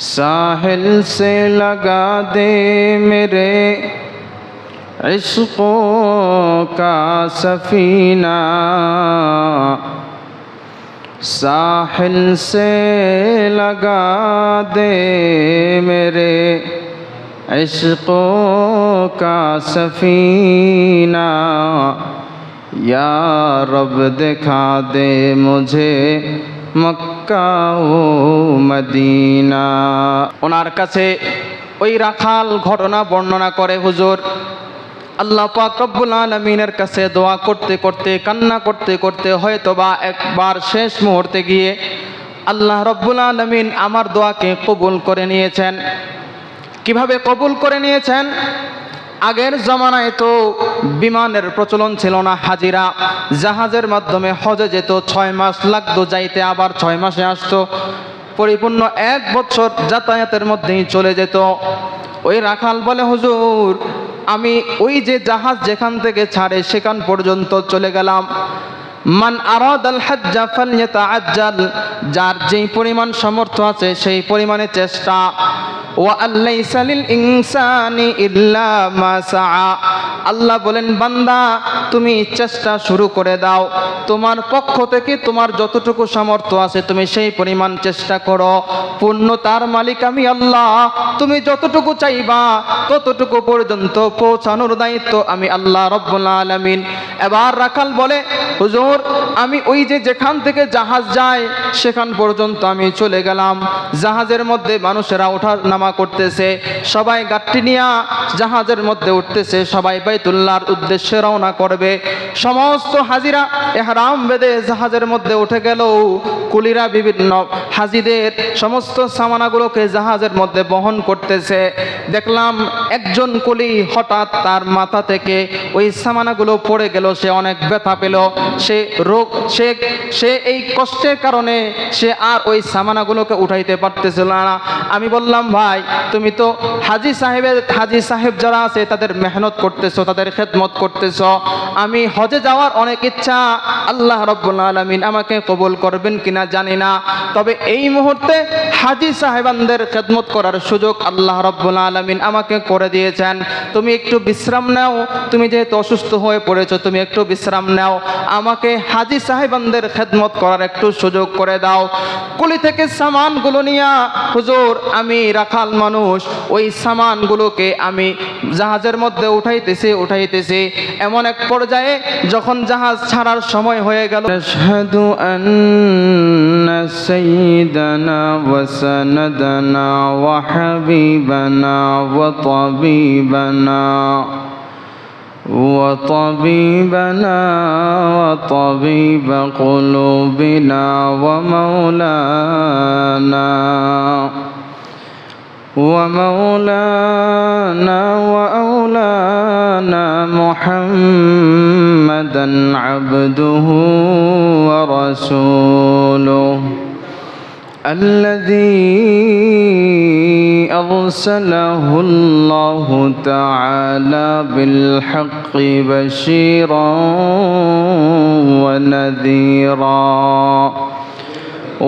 साहिल से लगा दे मेरे इश्क़ों का सफ़ीना, साहिल से लगा दे मेरे इश्क़ों का सफ़ीना, या रब दिखा दे मुझे मक्का ও মদিনা। ওনার কাছে ওই রাখাল ঘটনা বর্ণনা করে, হুজুর আল্লাহ পাক রব্বুল আলামিনের কাছে দোয়া করতে করতে কান্না করতে করতে হয়তোবা একবার শেষ মুহূর্তে গিয়ে আল্লাহ রব্বুল আলামিন আমার দোয়াকে কবুল করে নিয়েছেন। কিভাবে কবুল করে নিয়েছেন? আগের জমানায় তো বিমানের প্রচলন ছিল না, হাজিরা জাহাজের মাধ্যমে হজে যেত, 6 মাস লাগতো যাইতে, আবার 6 মাসে আসতো, পরিপূর্ণ 1 বছর যাতায়াতের মধ্যেই চলে যেত। ওই রাখাল বলে, হুজুর আমি ওই যে জাহাজ যেখান থেকে ছাড়ে সেখান পর্যন্ত চলে গেলাম। মান আরাদাল হজ্জা ফালইয়াতাআজ্জাল, যার যেই পরিমাণ সামর্থ্য আছে সেই পরিমাণে চেষ্টা। ওয়া আল্লাইসা লিল ইনসানি ইল্লা মা সাআ, আল্লাহ বলেন বান্দা তুমি চেষ্টা শুরু করে দাও, তোমার পক্ষ থেকে তোমার যতটুকু সামর্থ্য আছে তুমি সেই পরিমাণ চেষ্টা করো, পূর্ণতার মালিক আমি আল্লাহ, তুমি যতটুকু চাইবা ততটুকু পর্যন্ত পৌঁছানোর দায়িত্ব আমি আল্লাহ রব্বুল আলামিন। এবার রাখাল বলে, হুজুর আমি ওই যে যেখান থেকে জাহাজ যায় সেখান পর্যন্ত আমি চলে গেলাম, জাহাজের মধ্যে মানুষেরা ওঠা নামা করতেছে, সবাই গাট্টি নিয়ে জাহাজের মধ্যে উঠতেছে, সবাই বাইতুল্লাহর উদ্দেশ্যে রওনা করবে। সমস্ত হাজিরা ইহরাম বেঁধে জাহাজের মধ্যে উঠে গেল, কুলিরা বিভিন্ন হাজিদের সমস্ত সামানাগুলোকে জাহাজের মধ্যে বহন করতেছে। দেখলাম একজন কুলি হঠাৎ তার মাথা থেকে ওই সামানাগুলো পড়ে গেল, সে অনেক ব্যথা পেল, সে রোগ সে এই কষ্টের কারণে সে আর ওই সামানাগুলোকে উঠাইতে পারতেছিল না। আমি বললাম, ভাই তুমি তো হাজি সাহেব যারা আছে তাদের মেহনত করতেছো, তাদের খেদমত করতেছো, আমি হজে যাওয়ার অনেক ইচ্ছা, আল্লাহ রব্বুল আলামিন আমাকে কবুল করবেন কিনা জানি না, তবে এই মুহূর্তে হাজি সাহেবানদের খেদমত করার সুযোগ আল্লাহ রব্বুল আলামিন আমাকে করে দিয়েছেন, তুমি একটু বিশ্রাম নাও, তুমি যেহেতু অসুস্থ হয়ে পড়েছো তুমি একটু বিশ্রাম নাও, আমাকে হাজি সাহেবানদের খেদমত করার একটু সুযোগ করে দাও। কুলি থেকে সামানগুলো নিয়ে, হুজুর আমি রাখাল মানুষ, ওই সামানগুলোকে আমি জাহাজের মধ্যে উঠাইতেছি, এমন এক পর্যায়ে যখন জাহাজ ছাড়ার সময় হয়ে গেল, আশহাদু আন্না সাইয়্যিদানা ওয়া সানাদানা ওয়া হাবিবানা ওয়া তাবিবানা وطبيبنا وطبيب قلوبنا ومولانا وأولانا محمدا عبده ورسوله الذي أرسله الله تعالى بالحق بشيرا ونذيرا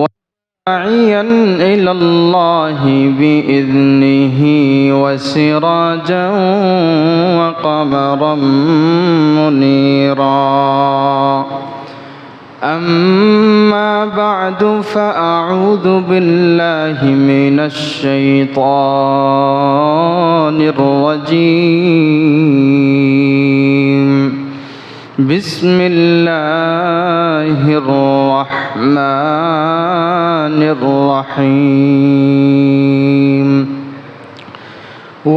وداعيا إلى الله بإذنه وسراجا وقمرا منيرا. أما بعد فأعوذ بالله من الشيطان الرجيم. بسم الله الرحمن الرحيم.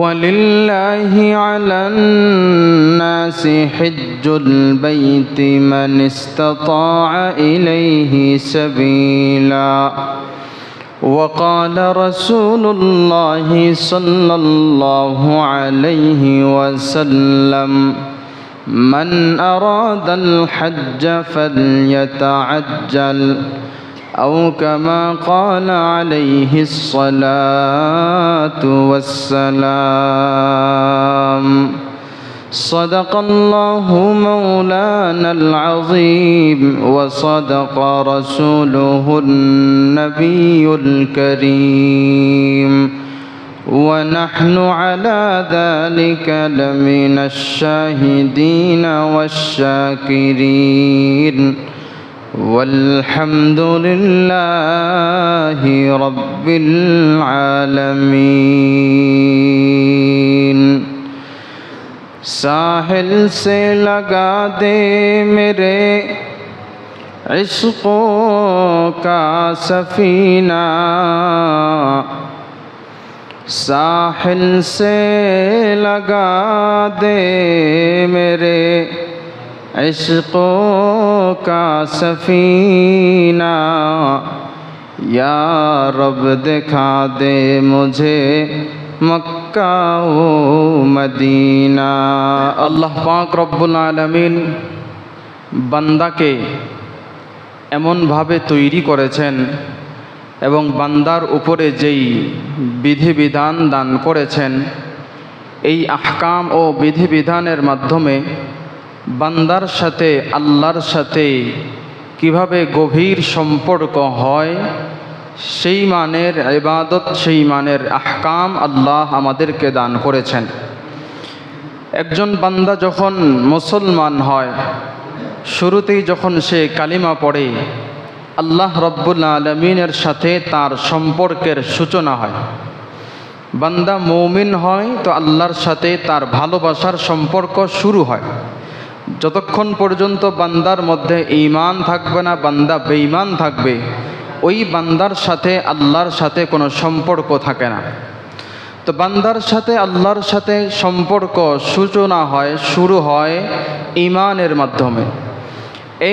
ولله على الناس حج البيت من استطاع إليه سبيلا. وقال رسول الله صلى الله عليه وسلم من أراد الحج فليتعجل، أو كما قال عليه الصلاة والسلام. صدق الله مولانا العظيم وصدق رسوله النبي الكريم. ونحن على ذلك لمن الشاهدين والشاكرين والحمد لله رب العالمين साहिल से लगा दे मेरे इश्क़ों का सफ़ीना साहिल से लगा दे मेरे इश्क़ों का सफ़ीना या रब दिखा दे मुझे मक्का ও মদিনা। আল্লাহ পাক রব্বুল আলামিন বান্দাকে এমনভাবে তৈরি করেছেন এবং বান্দার উপরে যেই বিধিবিধান দান করেছেন, এই আহকাম ও বিধিবিধানের মাধ্যমে বান্দার সাথে আল্লাহর সাথে কিভাবে গভীর সম্পর্ক হয়, সেই মানের ইবাদত, সেই মানের আহকাম আল্লাহ আমাদেরকে দান করেছেন। একজন বান্দা যখন মুসলমান হয়, শুরুতেই যখন সে কালিমা পড়ে, আল্লাহ রব্বুল আলামিনের সাথে তার সম্পর্কের সূচনা হয়। বান্দা মুমিন হয় তো আল্লাহর সাথে তার ভালোবাসার সম্পর্ক শুরু হয়। যতক্ষণ পর্যন্ত বান্দার মধ্যে ঈমান থাকবে না, বান্দা বেঈমান থাকবে, ওই বান্দার সাথে আল্লাহর সাথে কোনো সম্পর্ক থাকে না। তো বান্দার সাথে আল্লাহর সাথে সম্পর্ক সূচনা হয়, শুরু হয় ঈমানের মাধ্যমে।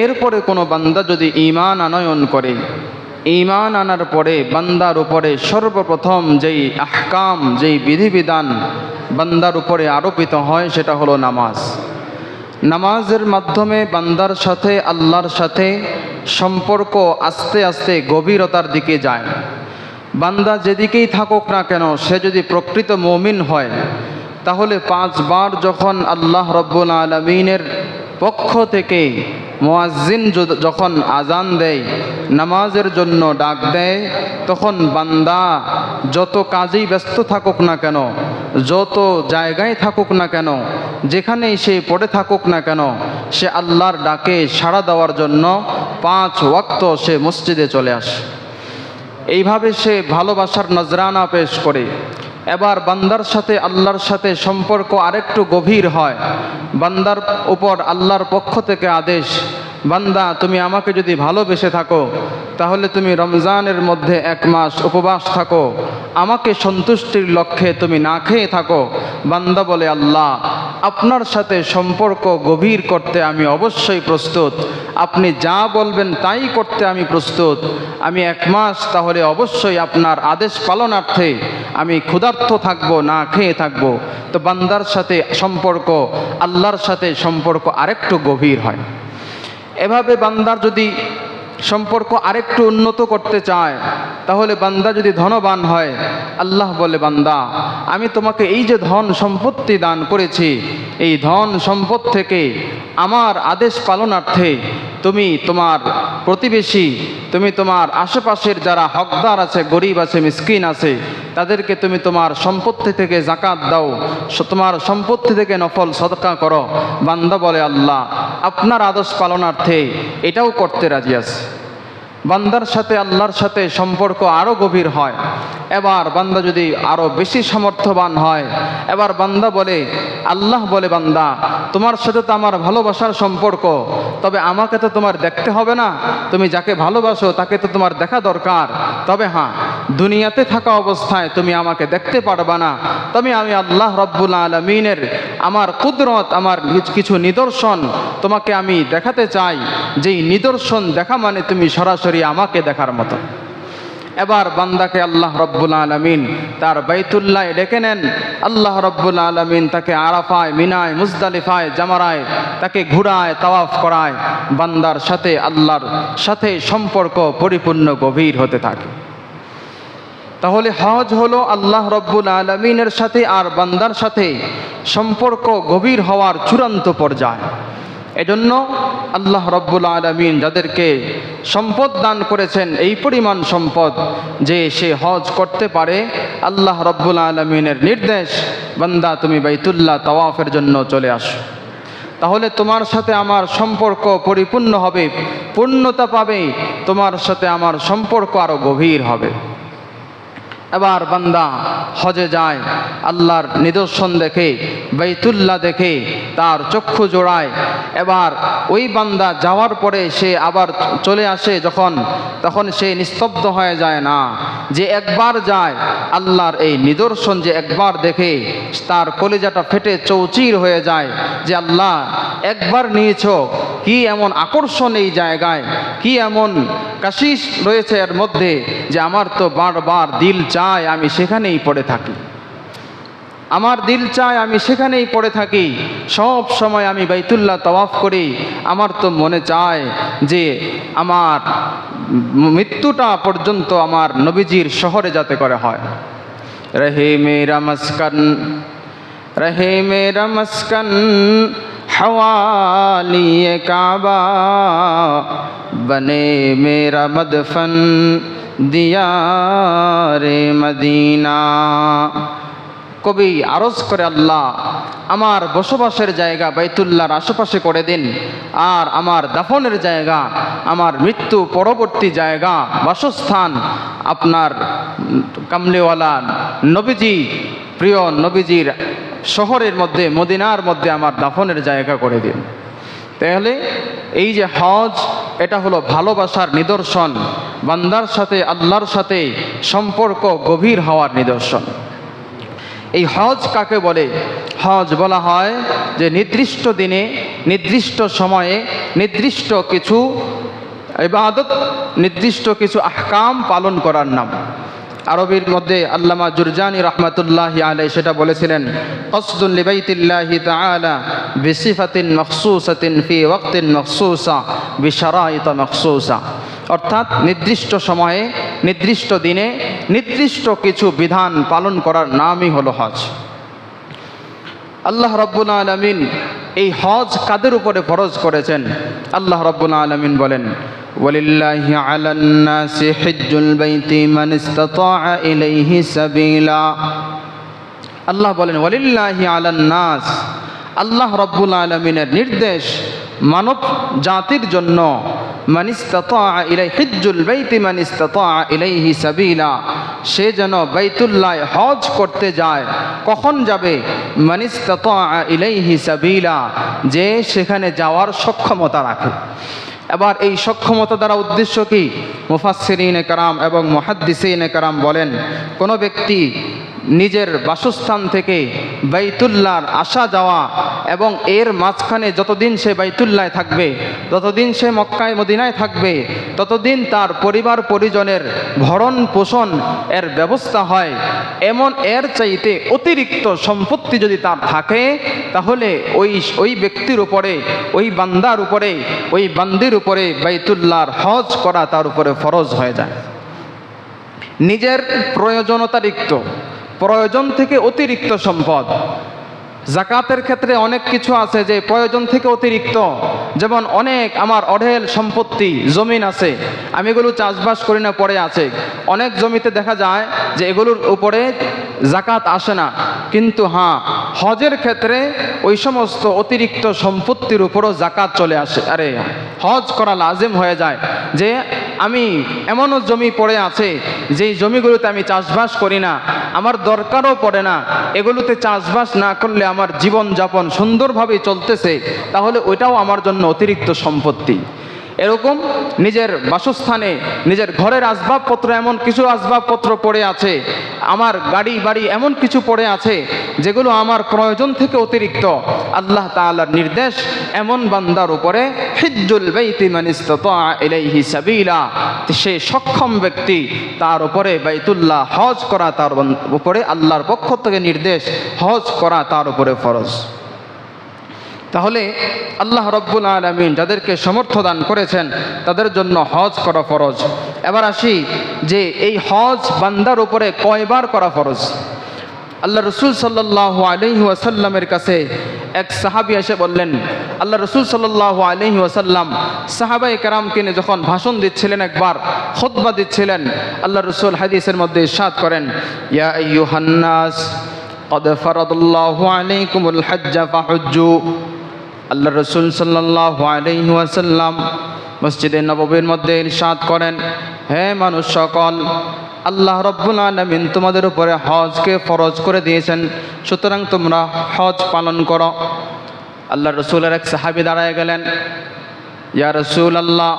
এরপরে কোনো বান্দা যদি ঈমান আনয়ন করে, ঈমান আনার পরে বান্দার উপরে সর্বপ্রথম যেই আহকাম, যেই বিধিবিধান বান্দার উপরে আরোপিত হয়, সেটা হলো নামাজ। নামাজের মাধ্যমে বান্দার সাথে আল্লাহর সাথে সম্পর্ক আস্তে আস্তে গভীরতার দিকে যায়। বান্দা যেদিকেই থাকুক না কেন, সে যদি প্রকৃত মুমিন হয়, তাহলে 5 বার যখন আল্লাহ রব্বুল আলামিনের পক্ষ থেকে মুয়াজ্জিন যখন আজান দেয়, নামাজের জন্য ডাক দেয়, তখন বান্দা যত কাজেই ব্যস্ত থাকুক না কেন, যত জায়গায় থাকুক না কেন, যেখানেই সে পড়ে থাকুক না কেন, সে আল্লাহর ডাকে সাড়া দেওয়ার জন্য 5 ওয়াক্ত সে মসজিদে চলে আসে। এইভাবে সে ভালোবাসার নজরানা পেশ করে। এবার বান্দার সাথে আল্লাহর সাথে সম্পর্ক আরেকটু গভীর হয়। বান্দার উপর আল্লাহর পক্ষ থেকে আদেশ, বান্দা তুমি আমাকে যদি ভালোবেসে থাকো, তাহলে তুমি রমজানের মধ্যে 1 মাস উপবাস থাকো, আমাকে সন্তুষ্টির লক্ষ্যে তুমি না খেয়ে থাকো। বান্দা বলে, আল্লাহ আপনার সাথে সম্পর্ক গভীর করতে আমি অবশ্যই প্রস্তুত, আপনি যা বলবেন তাই করতে আমি প্রস্তুত। আমি 1 মাস তাহলে অবশ্যই আপনার আদেশ পালনার্থে আমি ক্ষুধার্ত থাকবো, না খেয়ে থাকবো। তো বান্দার সাথে সম্পর্ক, আল্লাহর সাথে সম্পর্ক আরেকটু গভীর হয়। এভাবে বান্দার যদি সম্পর্ক আরেকটু উন্নত করতে চায়, তাহলে বান্দা যদি ধনবান হয়, আল্লাহ বলে, বান্দা আমি তোমাকে এই যে ধন সম্পত্তি দান করেছি, এই ধন সম্পদ থেকে আমার আদেশ পালনার্থে তুমি তোমার প্রতিবেশী, তুমি তোমার আশেপাশের যারা হকদার আছে, গরিব আছে, মিসকিন আছে, তাদেরকে তুমি তোমার সম্পত্তি থেকে যাকাত দাও, তোমার সম্পত্তি থেকে নফল সদকা করো। বান্দা বলে, আল্লাহ আপনার আদেশ পালনার্থে এটাও করতে রাজি আছে। বান্দার সাথে আল্লাহর সাথে সম্পর্ক আরও গভীর হয়। এবার বান্দা যদি আরও বেশি সামর্থ্যবান হয়, এবার বান্দা বলে, আল্লাহ বলে, বান্দা তোমার সাথে তো আমার ভালোবাসার সম্পর্ক, তবে আমাকে তো তোমার দেখতে হবে না, তুমি যাকে ভালোবাসো তাকে তো তোমার দেখা দরকার। তবে হ্যাঁ, দুনিয়াতে থাকা অবস্থায় তুমি আমাকে দেখতে পারবা না, তবে আমি আল্লাহ রব্বুল আলামিনের আমার কুদরত, আমার কিছু নিদর্শন তোমাকে আমি দেখাতে চাই, যেই নিদর্শন দেখা মানে তুমি সরাসরি আমাকে দেখার মতো। এবার বান্দাকে আল্লাহ রব্বুল আলামিন তার বাইতুল্লাহ ডেকে নেন। আল্লাহ রব্বুল আলামিন তাকে আরাফায়, মিনায়, মুজদালিফায়, জামারায় তাকে ঘুরায়, তাওয়াফ করায়। বান্দার সাথে আল্লাহর সাথে সম্পর্ক পরিপূর্ণ গভীর হতে থাকে। তাহলে হজ হলো আল্লাহ রব্বুল আলামিনের সাথে আর বান্দার সাথে সম্পর্ক গভীর হওয়ার চূড়ান্ত পর্যায়। এজন্য আল্লাহ রাব্বুল আলামিন যাদেরকে সম্পদ দান করেছেন, এই পরিমাণ সম্পদ যে সে হজ করতে পারে, আল্লাহ রাব্বুল আলামিনের নির্দেশ, বান্দা তুমি বাইতুল্লাহ তাওয়াফের জন্য চলে আসো। তাহলে তোমার সাথে আমার সম্পর্ক পরিপূর্ণ হবে, পূর্ণতা পাবে, তোমার সাথে আমার সম্পর্ক আরও গভীর হবে। এবার বান্দা হজে যায়, আল্লাহর নিদর্শন দেখে, বাইতুল্লাহ দেখে তার চক্ষু জোড়ায়। এবার ওই বান্দা যাওয়ার পরে সে আবার চলে আসে তখন সে নিস্তব্ধ হয়ে যায় না। যে একবার যায়, আল্লাহর এই নিদর্শন যে একবার দেখে তার কলিজাটা ফেটে চৌচির হয়ে যায় যে আল্লাহ একবার নিয়েছ, কি এমন আকর্ষণ এই জায়গায়, কি এমন কাশিস রয়েছে এর মধ্যে যে আমার তো বারবার দিল চায় আমি সেখানেই পড়ে থাকি, আমার দিল চায় আমি সেখানেই পড়ে থাকি, সব সময় আমি বাইতুল্লাহ তাওয়াফ করি। আমার তো মনে চায় যে আমার মৃত্যুটা পর্যন্ত আমার নবীজির শহরে যাতে করে হয়। রহে মেরা মাসকান, রহে মেরা মাসকান हवालिए काबा, बने मेरा मदफन दियारे मदीना। কবি আরজ করে, আল্লাহ আমার বসবাসের জায়গা বাইতুল্লাহর আশেপাশে করে দিন, আর আমার দাফনের জায়গা, আমার মৃত্যু পরবর্তী জায়গা, বাসস্থান আপনার কামলিওয়ালা নবীজি, প্রিয় নবীজির শহরের মধ্যে, মদিনার মধ্যে আমার দাফনের জায়গা করে দিন। তাহলে এই যে হজ, এটা হলো ভালোবাসার নিদর্শন, বান্দার সাথে আল্লাহর সাথে সম্পর্ক গভীর হওয়ার নিদর্শন। এই হজ কাকে বলে? হজ বলা হয় যে নির্দিষ্ট দিনে, নির্দিষ্ট সময়ে, নির্দিষ্ট কিছু ইবাদত, নির্দিষ্ট কিছু আহকাম পালন করার নাম। আরবির মধ্যে আল্লামা জুরজানি রহমাতুল্লাহি আলাইহি সেটা বলেছিলেন, কসদুন লিবাইতিল্লাহি তাআলা বিসিফাতিন মখসুসাতিন ফি ওয়াক্তিন মখসুসা বিশরাইত মখসুসা। অর্থাৎ নির্দিষ্ট সময়ে, নির্দিষ্ট দিনে, নির্দিষ্ট কিছু বিধান পালন করার নামই হলো হজ। আল্লাহ রাব্বুল আলামিন এই হজ কাদের উপরে ফরজ করেছেন? আল্লাহ রাব্বুল আলামিন বলেন, ওয়ালিল্লাহি আলান নাসি হিজ্জুল বাইতি মান ইসতাতাআ ইলাইহি সাবিলা। আল্লাহ বলেন ওয়ালিল্লাহি আলান নাস, আল্লাহ রাব্বুল আলামিনের নির্দেশ মানব জাতির জন্য, মান ইসতাতাআ ইলাইহি হিজ্জুল বাইতি মান ইসতাতাআ ইলাইহি সাবিলা, সে যেন বাইতুল্লাহ হজ করতে যায়। কখন যাবে? মান ইসতাতাআ ইলাইহি সাবিলা, যে সেখানে যাওয়ার সক্ষমতা রাখে। এবার এই সক্ষমতা দ্বারা উদ্দেশ্য কি? মুফাসসিরিনে কেরাম এবং মুহাদ্দিসিনে কেরাম বলেন, কোনো ব্যক্তি নিজের বাসস্থান থেকে বাইতুল্লাহর আসা যাওয়া এবং এর মাঝখানে যতদিন সে বাইতুল্লায় থাকবে, যতদিন সে মক্কায় মদিনায় থাকবে, ততদিন তার পরিবার পরিজনের ভরণ পোষণ এর ব্যবস্থা হয়, এমন এর চাইতে অতিরিক্ত সম্পত্তি যদি তার থাকে, তাহলে ওই ব্যক্তির উপরে, ওই বান্দার উপরে, ওই বান্দির উপরে বাইতুল্লাহর হজ করা তার উপরে ফরজ হয়ে যায়। নিজের প্রয়োজন থেকে অতিরিক্ত সম্পদ। জাকাতের ক্ষেত্রে অনেক কিছু আছে যে প্রয়োজন থেকে অতিরিক্ত, যেমন অনেক আমার অঢেল সম্পত্তি, জমিন আছে, আমি এগুলো চাষবাস করি না, পড়ে আছে। অনেক জমিতে দেখা যায় যে এগুলোর উপরে জাকাত আসে না, কিন্তু হ্যাঁ, হজের ক্ষেত্রে ওই সমস্ত অতিরিক্ত সম্পত্তির উপরও জাকাত চলে আসে। আরে হজ করা লাজিম হয়ে যায় যে আমি এমনও জমি পড়ে আছে যেই জমিগুলোতে আমি চাষবাস করি না, আমার দরকারও পড়ে না, এগুলোতে চাষবাস না করলে আমার জীবনযাপন সুন্দরভাবে চলতেছে, তাহলে ওইটাও আমার জন্য অতিরিক্ত সম্পত্তি। এরকম নিজের বাসস্থানে, নিজের ঘরের আসবাবপত্র, এমন কিছু আসবাবপত্র পড়ে আছে, আমার গাড়ি বাড়ি এমন কিছু পড়ে আছে যেগুলো আমার প্রয়োজন থেকে অতিরিক্ত। আল্লাহ তাআলার নির্দেশ, এমন বান্দার উপরে হিজ্জুল বাইতি মান ইসতাতাআ ইলাইহি সাবিলা, সে সক্ষম ব্যক্তি, তার উপরে বাইতুল্লাহ হজ করা, তার উপরে আল্লাহর পক্ষ থেকে নির্দেশ, হজ করা তার উপরে ফরজ। তাহলে আল্লাহ রাব্বুল আলামিন যাদেরকে সামর্থ্য দান করেছেন তাদের জন্য হজ করা ফরজ। এবার আসি যে এই হজ বান্দার উপরে কয়বার করা ফরজ। আল্লাহ রসুল সাল্লাল্লাহু আলাইহি ওয়াসাল্লামের কাছে এক সাহাবী এসে বললেন, আল্লাহ রাসূল সাল্লাল্লাহু আলাইহি ওয়াসাল্লাম সাহাবায়ে কেরামকে নিয়ে যখন ভাষণ দিচ্ছিলেন, একবার খুতবা দিচ্ছিলেন, আল্লাহ রাসূল হাদিসের মধ্যে ইরশাদ করেন, ইয়া আইয়ুহান নাস قد فرض الله عليكم الحج فحجوا। আল্লাহ রাসূল সাল্লাল্লাহু আলাইহি ওয়াসাল্লাম মসজিদে নববীর মধ্যে ইরশাদ করেন, হে মানুষ সকল, আল্লাহ রাব্বুল আলামিন তোমাদের উপরে হজকে ফরজ করে দিয়েছেন, সুতরাং তোমরা হজ পালন করো। আল্লাহ রাসূলের এক সাহাবী দাঁড়ায় গেলেন, ইয়া রাসূলুল্লাহ,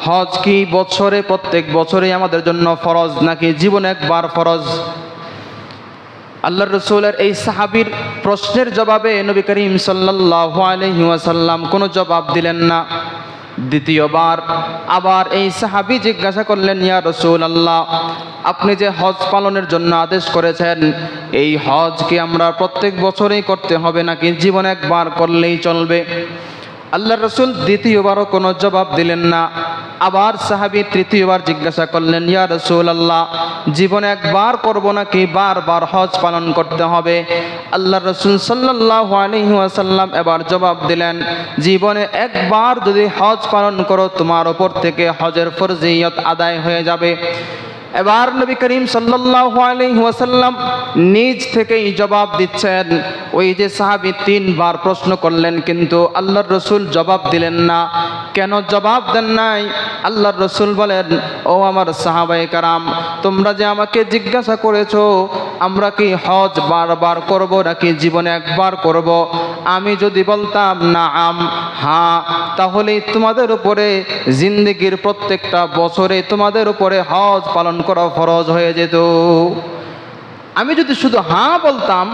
হজ কি বছরে প্রত্যেক বছরেই আমাদের জন্য ফরজ নাকি জীবনে একবার ফরজ? আল্লাহ রাসূলের এই সাহাবীর প্রশ্নের জবাবে নবী করিম সাল্লাল্লাহু আলাইহি ওয়াসাল্লাম কোনো জবাব দিলেন না। দ্বিতীয়বার আবার এই সাহাবী জিজ্ঞাসা করলেন, ইয়া রাসূলুল্লাহ, আপনি যে হজ পালনের জন্য আদেশ করেছেন, এই হজ কি আমরা প্রত্যেক বছরেই করতে হবে নাকি জীবনে একবার করলেই চলবে? আল্লাহ রাসূল দ্বিতীয়বারও কোনো জবাব দিলেন না। আবার সাহাবী তৃতীয়বার জিজ্ঞাসা করলেন, ইয়া রাসূলুল্লাহ, জীবনে একবার করব নাকি বারবার হজ পালন করতে হবে? আল্লাহ রাসূল সাল্লাল্লাহু আলাইহি ওয়াসাল্লাম এবার জবাব দিলেন, জীবনে একবার যদি হজ পালন করো, তোমার উপর থেকে হজের ফরজিয়ত আদায় হয়ে যাবে। এবার নবী করিম সাল্লাল্লাহু আলাইহি ওয়াসাল্লাম নিজ থেকেই জবাব দিচ্ছেন। ওই যে সাহাবী তিনবার প্রশ্ন করলেন, কিন্তু আল্লাহর রাসূল জবাব দিলেন না। কেন জবাব দেন নাই? আল্লাহর রাসূল বলেন, ও আমার সাহাবায়ে কেরাম, তোমরা যে আমাকে জিজ্ঞাসা করেছো আমরা কি হজ বারবার করব নাকি জীবনে একবার করব, আমি যদি বলতাম নাআম, হ্যাঁ, তাহলে তোমাদের উপরে জিন্দেগির প্রত্যেকটা বছরে তোমাদের উপরে হজ পালন করা ফরজ হয়ে যেত। আমি যদি শুধু হ্যাঁ বলতাম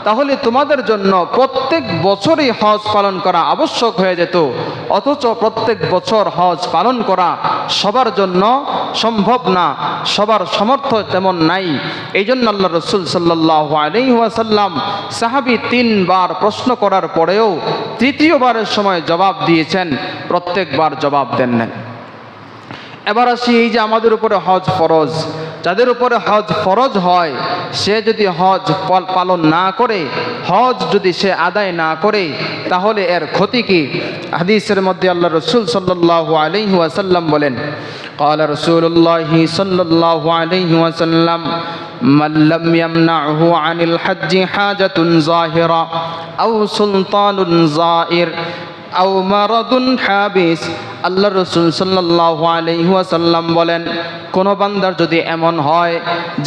তাহলে তোমাদের জন্য প্রত্যেক বছরই হজ পালন করা আবশ্যক হয়ে যেত। অথচ প্রত্যেক বছর হজ পালন করা সবার জন্য সম্ভব না, সবার সামর্থ্য তেমন নাই। এই জন্য আল্লাহ রাসূল সাল্লাল্লাহু আলাইহি ওয়াসাল্লাম সাহাবী তিনবার প্রশ্ন করার পরেও তৃতীয়বারের সময় জবাব দিয়েছেন, প্রত্যেকবার জবাব দেন নাই। এবার আসি, এই যে আমাদের উপরে হজ ফরজ, যাদের উপরে হজ ফরজ হয় সে যদি হজ পালন না করে, হজ যদি সে আদায় না করে, তাহলে এর ক্ষতি কি? হাদিসের মধ্যে আল্লাহ রাসূল সাল্লাল্লাহু আলাইহি ওয়াসাল্লাম বলেন, قال رسول الله صلى الله عليه وسلم من لم يمنعه عن الحج حاجة ظاهرة أو سلطان زائر أو مرض حابس। আল্লাহ রাসূল সাল্লাল্লাহু আলাইহি ওয়াসাল্লাম বলেন, কোনো বান্দার যদি এমন হয়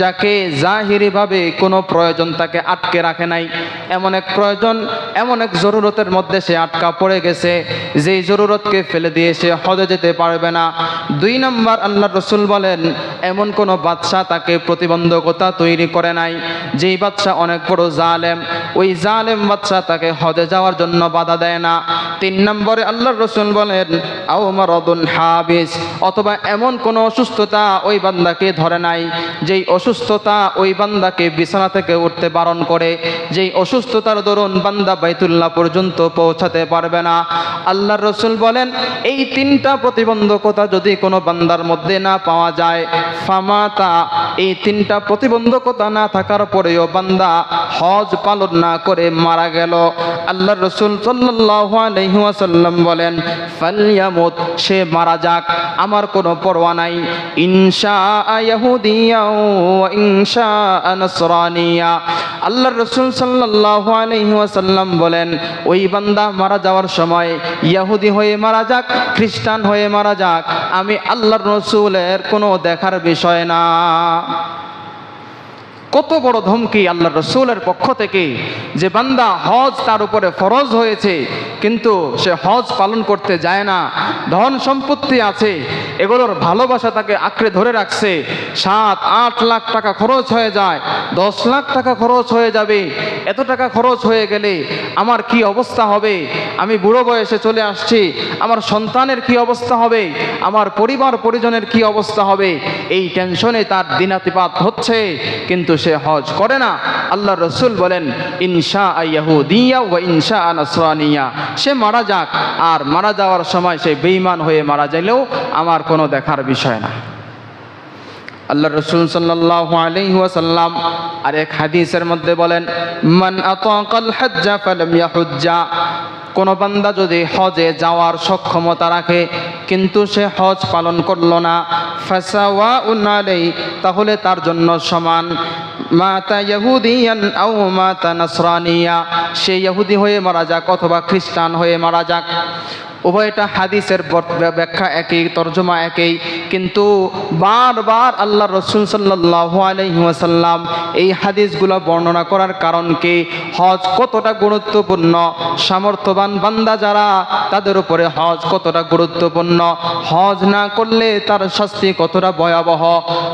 যাকে জাহিরিভাবে কোনো প্রয়োজন তাকে আটকে রাখে নাই, এমন এক প্রয়োজন, এমন এক জরুরতের মধ্যে সে আটকা পড়ে গেছে, যেই জরুরতকে ফেলে দিয়ে সে হজে যেতে পারবে না। দুই নম্বর, আল্লাহ রাসূল বলেন, এমন কোনো বাদশা তাকে প্রতিবন্ধকতা তৈরি করে নাই, যেই বাদশা অনেক বড় জালেম, ওই জালেম বাদশা তাকে হজে যাওয়ার জন্য বাধা দেয় না। তিন নম্বরে আল্লাহ রাসূল বলেন, আও মারাদুন হাবিস, অথবা এমন কোনো অসুস্থতা ওই বান্দাকে ধরে নাই, যেই অসুস্থতা ওই বান্দাকে বিছানা থেকে উঠতে বারণ করে, যেই অসুস্থতার দরুন বান্দা বাইতুল্লাহ পর্যন্ত পৌঁছাতে পারবে না। আল্লাহর রাসূল বলেন, এই তিনটা প্রতিবন্ধকতা যদি কোনো বান্দার মধ্যে না পাওয়া যায়, ফামাতা, এই তিনটা প্রতিবন্ধকতা না থাকার পরেও বান্দা হজ পালন না করে মারা গেল, আল্লাহর রাসূল সাল্লাল্লাহু আলাইহি ওয়াসাল্লাম বলেন, ফালইয়ামুত, সে মারা যাক, আমার কোনো পরোয়া নাই। ইনশাআ ইয়াহুদিয়া ওয়া ইনশাআ নাসরানিয়া। আল্লাহর রাসূল সাল্লাল্লাহু আলাইহি ওয়াসাল্লাম বলেন, ওই বান্দা মারা যাওয়ার সময় ইহুদি হয়ে মারা যাক, খ্রিস্টান হয়ে মারা যাক, আমি আল্লাহর রাসূলের কোনো দেখার বিষয় না। কত বড় ধমকি আল্লাহর রাসূলের পক্ষ থেকে, যে বান্দা হজ তার উপরে ফরজ হয়েছে কিন্তু সে হজ পালন করতে যায় না, ধন সম্পত্তি আছে, এগুলোর ভালোবাসা তাকে আঁকড়ে ধরে রাখছে, 7-8 লাখ টাকা খরচ হয়ে যায়, 10 লাখ টাকা খরচ হয়ে যাবে, এত টাকা খরচ হয়ে গেলে আমার কি অবস্থা হবে, আমি বুড়ো বয়সে চলে আসছি, আমার সন্তানের কি অবস্থা হবে, আমার পরিবার পরিজনের কি অবস্থা হবে, এই টেনশনে তার দিনাতিপাত হচ্ছে, কিন্তু সে হজ করে না। আল্লাহর রাসূল বলেন, ইনশাআ ইয়াহুদিয়া ওয়া ইনশাআ নাসরানিয়া, সে মারা যাক, আর মারা যাওয়ার সময় সে বেঈমান হয়ে মারা যাইলেও আমার কোনো দেখার বিষয় না। আল্লাহর রাসূল সাল্লাল্লাহু আলাইহি ওয়াসাল্লাম আরেক হাদিসের মধ্যে বলেন, মান আতাকাল হজ্জা ফালাম ইয়াহুজ্জা, কোনো বান্দা যদি হজে যাওয়ার সক্ষমতা রাখে কিন্তু সে হজ পালন করলো না, ফাসাওয়াউন আলাইহি, তাহলে তার জন্য সমান, মাতা ইহুদিয়ান আও মাতা নাসরানিয়া, সে ইহুদি হয়ে মারা যাক অথবা খ্রিস্টান হয়ে মারা যাক। উভয়টা হাদিসের ব্যাখ্যা একই, তর্জমা একই, কিন্তু বারবার আল্লাহ রসুল সাল্লাল্লাহু আলাইহি ওয়াসাল্লাম এই হাদিসগুলো বর্ণনা করার কারণ কি? হজ কতটা গুরুত্বপূর্ণ, সামর্থ্যবান বান্দা যারা তাদের উপরে হজ কতটা গুরুত্বপূর্ণ, হজ না করলে তার শাস্তি কতটা ভয়াবহ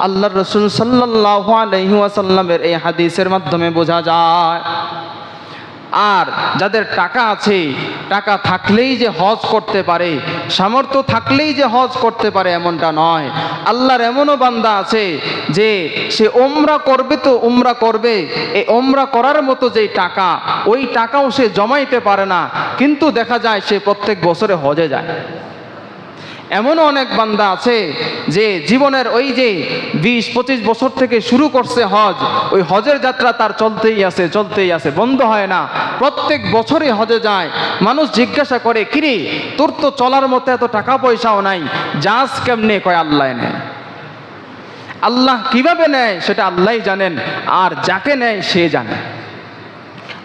আল্লাহ রসুল সাল্লাল্লাহু আলাইহি ওয়াসাল্লামের এই হাদিসের মাধ্যমে বোঝা যায়। আর যাদের টাকা আছে, টাকা থাকলেই যে হজ করতে পারে, সামর্থ্য থাকলেই যে হজ করতে পারে এমনটা নয়। আল্লাহর এমনও বান্দা আছে যে সে ওমরা করবে তো ওমরা করবে, এই ওমরা করার মতো যেই টাকা, ওই টাকাও সে জমাইতে পারে না, কিন্তু দেখা যায় সে প্রত্যেক বছরে হজে যায়। এমনও অনেক বান্দা আছে যে জীবনের ওই যে 20-25 বছর থেকে শুরু করছে হজ, ওই হজের যাত্রা তার চলতেই আছে, বন্ধ হয় না, প্রত্যেক বছরে হজে যায়। মানুষ জিজ্ঞাসা করে, কিরে তোর তো চলার মতো এত টাকা পয়সাও নাই, যাস কেমনে? কয় আল্লাহ নেয়। আল্লাহ কিভাবে নেয় সেটা আল্লাহই জানেন, আর যাকে নেয় সে জানে।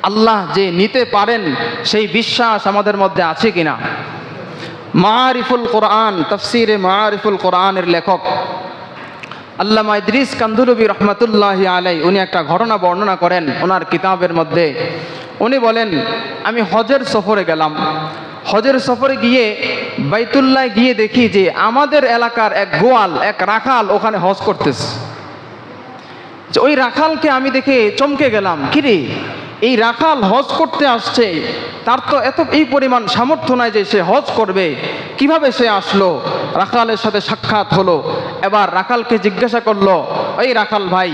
আল্লাহ যে নিতে পারেন সেই বিশ্বাস আমাদের মধ্যে আছে কিনা? মারিফুল কোরআন, তাফসিরে মারিফুল কোরআনের লেখক আল্লামা ইদ্রিস কান্ধলবি রহমাতুল্লাহি আলাইহি, উনি একটা ঘটনা বর্ণনা করেন ওনার কিতাবের মধ্যে। উনি বলেন, আমি হজের সফরে গেলাম, হজের সফরে গিয়ে বাইতুল্লাহ গিয়ে দেখি যে আমাদের এলাকার এক গোয়াল, এক রাখাল ওখানে হজ করতেছে। ওই রাখালকে আমি দেখে চমকে গেলাম, কিরে এই রাখাল হজ করতে আসছে, তার তো এই পরিমাণ সামর্থ্য নাই যে সে হজ করবে, কিভাবে সে আসলো? রাখালের সাথে সাক্ষাৎ হলো। এবার রাখালকে জিজ্ঞাসা করলো, এই রাখাল ভাই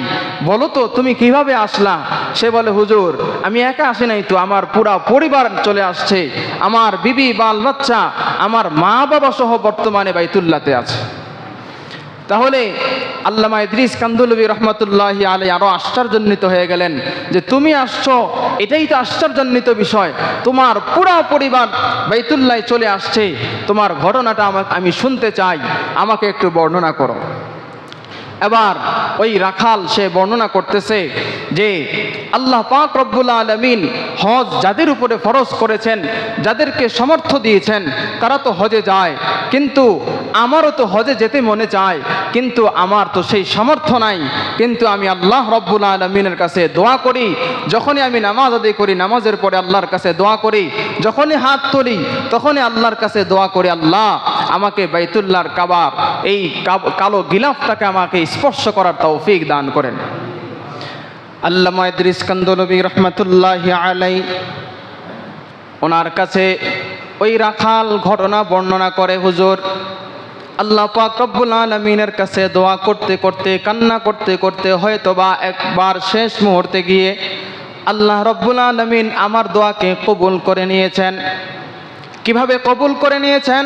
বলো তো তুমি কিভাবে আসলা? সে বলে, হুজুর আমি একা আসি নাই তো, আমার পুরা পরিবার চলে আসছে, আমার বিবি বাল বাচ্চা, আমার মা বাবা সহ বর্তমানে বাইতুল্লাহতে আছে। তাহলে আল্লামা ইদ্রিস কান্ধলবি রহমাতুল্লাহি আলাইহি আরো আশ্চর্যান্বিত হয়ে গেলেন যে তুমি আসছো, এটাই তো আশ্চর্যান্বিত বিষয়, তোমার পুরা পরিবার বাইতুল্লাহ চলে আসছে, তোমার ঘটনাটা আমি শুনতে চাই, আমাকে একটু বর্ণনা করো। এবার ওই রাখাল সে বর্ণনা করতেছে যে আল্লাহ পাক রব্বুল আলামিন হজ যাদের উপরে ফরজ করেছেন, যাদেরকে সামর্থ্য দিয়েছেন, তারা তো হজে যায়, কিন্তু আমারও তো হজে যেতে মনে চায়, কিন্তু আমার তো সেই সামর্থ্য নাই। কিন্তু আমি আল্লাহ রব্বুল আলামিনের কাছে দোয়া করি, যখনই আমি নামাজ আদায় করি নামাজের পরে আল্লাহর কাছে দোয়া করি, যখনই হাত তুলি তখনই আল্লাহর কাছে দোয়া করি, আল্লাহ আমাকে বাইতুল্লাহর কাবার এই কালো গিলাফটাকে আমাকে স্পর্শ করার তৌফিক দান করেন। আল্লামা ইদ্রিস কান্ধলবি রহমাতুল্লাহি আলাইহি ওনার কাছে ওই রাখাল ঘটনা বর্ণনা করে, হুজুর আল্লাহ পাক রব্বুল আলামিনের কাছে দোয়া করতে করতে, কান্না করতে করতে হয়তোবা একবার শেষ মুহূর্তে গিয়ে আল্লাহ রব্বুল আলামিন আমার দোয়াকে কবুল করে নিয়েছেন। কিভাবে কবুল করে নিয়েছেন?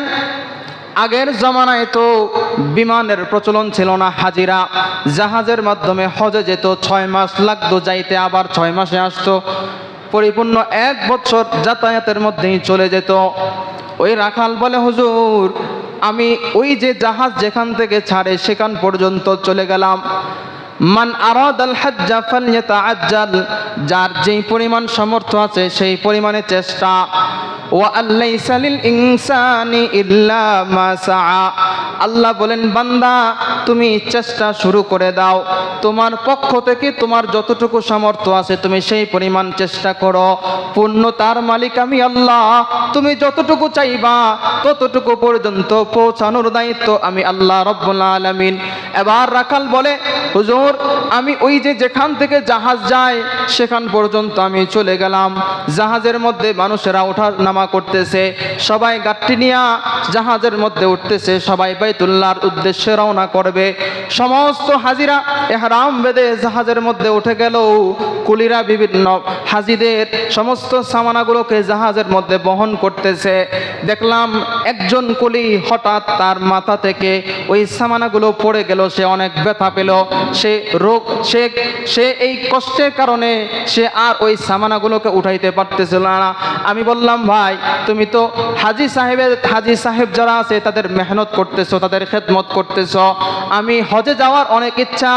আগের জমানায় তো বিমানের প্রচলন ছিল না, হাজিরা জাহাজের মাধ্যমে হজে যেত, 6 মাস লাগতো যাইতে, আবার 6 মাসে আসতো, পরিপূর্ণ 1 বছর যাতায়াতের মধ্যেই চলে যেত। ওই রাখাল বলে, হুজুর আমি ওই যে জাহাজ যেখান থেকে ছাড়ে সেখান পর্যন্ত চলে গেলাম। মান আরাদাল হজ্জা ফালইয়াতাআজ্জাল, যার যেই পরিমাণ সামর্থ্য আছে সেই পরিমাণে চেষ্টা। ওয়া আল্লাইসা লিল ইনসানি ইল্লা মা সাআ, আল্লাহ বলেন বান্দা তুমি চেষ্টা শুরু করে দাও, তোমার পক্ষ থেকে তোমার যতটুকু সামর্থ্য আছে তুমি সেই পরিমাণ চেষ্টা করো, পূর্ণতার মালিক আমি আল্লাহ, তুমি যতটুকু চাইবা ততটুকু পর্যন্ত পৌঁছানোর দায়িত্ব আমি আল্লাহ রব্বুল আলামিন। এবার রাখাল বলে, হুজুর আমি ওই যে যেখান থেকে জাহাজ যায় সেখান পর্যন্ত আমি চলে গেলাম, জাহাজের মধ্যে মানুষেরা ওঠা নামা করতেছে, সবাই গাট্টি নিয়ে জাহাজের মধ্যে উঠতেছে, সবাই বাইতুল্লাহর উদ্দেশ্যে রওনা করবে। সমস্ত হাজিরা ইহরাম বেঁধে জাহাজের মধ্যে উঠে গেল, কুলিরা বিভিন্ন হাজিদের সমস্ত সামানাগুলোকে জাহাজের মধ্যে বহন করতেছে। দেখলাম একজন কুলি হঠাৎ তার মাথা থেকে ওই সামানাগুলো পড়ে গেল, সে অনেক ব্যথা পেল, সে রোগ সে এই কষ্টের কারণে সে আর ওই সামানাগুলোকে উঠাইতে পারতেছিল না। আমি বললাম, ভাই ভাই তুমি তো হাজী সাহেব যারা আছে তাদের মেহনত করতেছো, তাদের খেদমত করতেছো। আমি হজে যাওয়ার অনেক ইচ্ছা,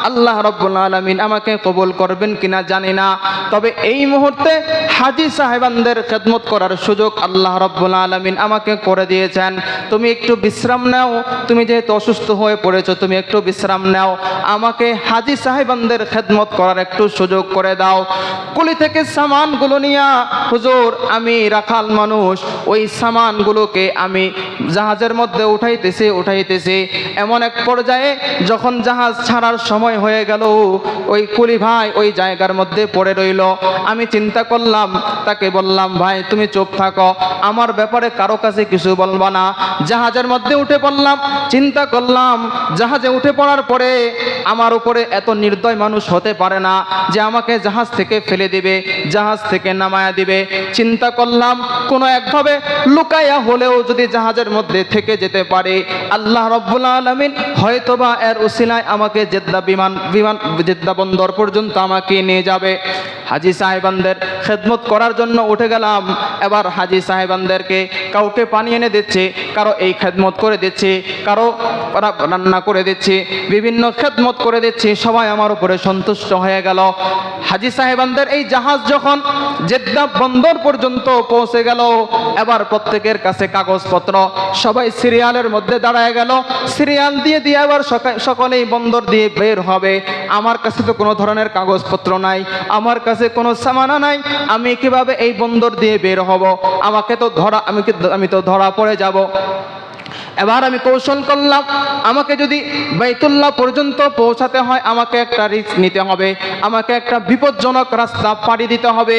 আল্লাহ রাব্বুল আলামিন আমাকে কবুল করবেন কিনা জানি না, তবে এই মুহূর্তে হাজী সাহেবানদের খেদমত করার সুযোগ আল্লাহ রাব্বুল আলামিন আমাকে করে দিয়েছেন। তুমি একটু বিশ্রাম নাও, তুমি যেহেতু অসুস্থ হয়ে পড়েছো, তুমি একটু বিশ্রাম নাও, আমাকে হাজী সাহেবানদের খেদমত করার একটু সুযোগ করে দাও। কুলি থেকে সামানগুলো নিয়া, হুজুর আমি রাখাল মানুষ, ওই সামানগুলোকে আমি জাহাজের মধ্যে উঠাইতেছি। এমন এক পর্যায়ে যখন জাহাজ ছাড়ার সময় হয়ে গেল, ওই কুলি ভাই ওই জায়গার মধ্যে পড়ে রইল। আমি চিন্তা করলাম, তাকে বললাম ভাই তুমি চুপ থাকো, আমার ব্যাপারে কারো কাছে কিছু বলবা না। জাহাজের মধ্যে উঠে পড়লাম, চিন্তা করলাম জাহাজে উঠে পড়ার পরে আমার উপরে এত নির্দয় মানুষ হতে পারে না যে আমাকে জাহাজ থেকে ফেলে দিবে, জাহাজ থেকে নামায়া দিবে। চিন্তা করলাম কোনো একভাবে লুকাইয়া হলেও যদি জাহাজের মধ্যে থেকে যেতে পারে, আল্লাহ রাব্বুল আলামিন হয়তোবা এর উসিলায় আমাকে জেদ্দা বন্দর পর্যন্ত আমাকে নিয়ে যাবে। হাজী সাহেবানদের খেদমত করার জন্য উঠে গেলাম। এবার হাজী সাহেবানদেরকে কাউকে পানি এনে দিচ্ছে, কারো এই খেদমত করে দিচ্ছে, কারো রান্না করে দিচ্ছে, বিভিন্ন খেদমত করে দিচ্ছে। সবাই আমার উপরে সন্তুষ্ট হয়ে গেল। হাজী সাহেবানদের এই জাহাজ যখন জেদ্দা বন্দর পর্যন্ত পৌঁছে গেল, এবার প্রত্যেকের কাছে কাগজপত্র, সবাই সিরিয়ালের মধ্যে দাঁড়ায় গেল। সিরিয়াল দিয়ে এবার সকলেই বন্দর দিয়ে বের হবে। আমার কাছে তো কোনো ধরনের কাগজপত্র নাই, আমার কাছে কোনো সামানা নাই, আমি কিভাবে এই বন্দর দিয়ে বের হব? আমি তো ধরা পড়ে যাব। এবার আমি কৌশল করলাম, আমাকে যদি বাইতুল্লাহ পর্যন্ত পৌঁছাতে হয় আমাকে একটা রিস্ক নিতে হবে, আমাকে একটা বিপজ্জনক রাস্তা পাড়ি দিতে হবে।